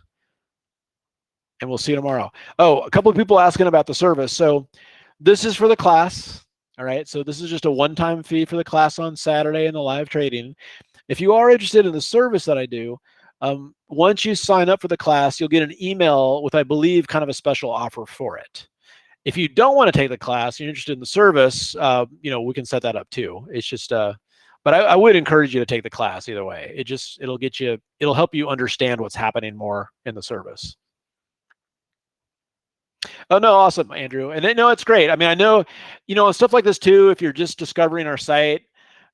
and we'll see you tomorrow. Oh, a couple of people asking about the service. So this is for the class. All right. So this is just a one-time fee for the class on Saturday and the live trading. If you are interested in the service that I do, once you sign up for the class, you'll get an email with, I believe, kind of a special offer for it. If you don't want to take the class, you're interested in the service, we can set that up too. It's just, but I would encourage you to take the class either way. It'll help you understand what's happening more in the service. Oh no, awesome, Andrew. And no, it's great. I mean, I know, stuff like this too, if you're just discovering our site,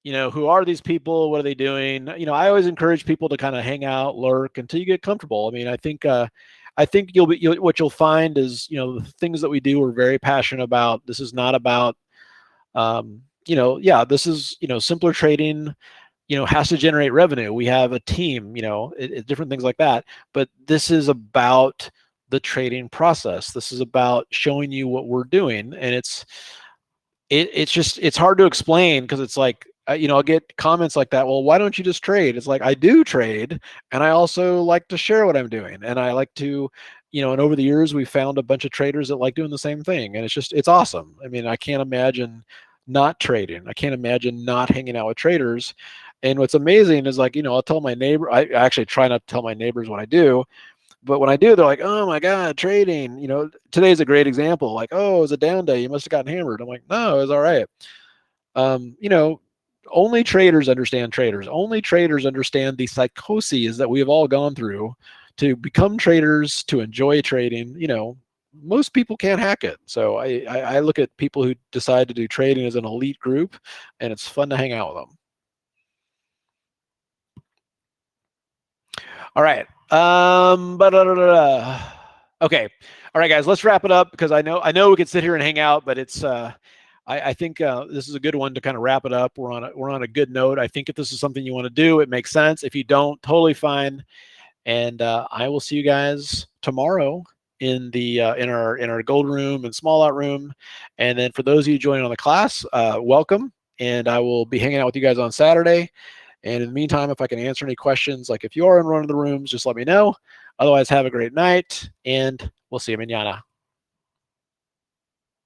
who are these people? What are they doing? I always encourage people to kind of hang out, lurk until you get comfortable. I mean, I think what you'll find is, the things that we do, we're very passionate about. This is not about, this is, Simpler Trading, has to generate revenue. We have a team, different things like that. But this is about the trading process. This is about showing you what we're doing. And it's hard to explain, because it's like, I'll get comments like that. Well, why don't you just trade? It's like, I do trade, and I also like to share what I'm doing. And I like to, and over the years, we found a bunch of traders that like doing the same thing. And it's awesome. I mean, I can't imagine not trading. I can't imagine not hanging out with traders. And what's amazing is, like, I'll tell my neighbor, I actually try not to tell my neighbors what I do, but when I do, they're like, oh my God, trading. Today's a great example. Like, oh, it was a down day. You must have gotten hammered. I'm like, no, it was all right. Only traders understand traders. Only traders understand the psychoses that we have all gone through to become traders, to enjoy trading. Most people can't hack it. So I look at people who decide to do trading as an elite group, and it's fun to hang out with them. All right. Okay. All right, guys, let's wrap it up, because I know we could sit here and hang out, but it's I think this is a good one to kind of wrap it up. We're on a good note. I think if this is something you want to do, it makes sense. If you don't, totally fine. And I will see you guys tomorrow in the in our gold room and small lot room. And then for those of you joining on the class, welcome. And I will be hanging out with you guys on Saturday. And in the meantime, if I can answer any questions, like if you are in one of the rooms, just let me know. Otherwise, have a great night, and we'll see you mañana.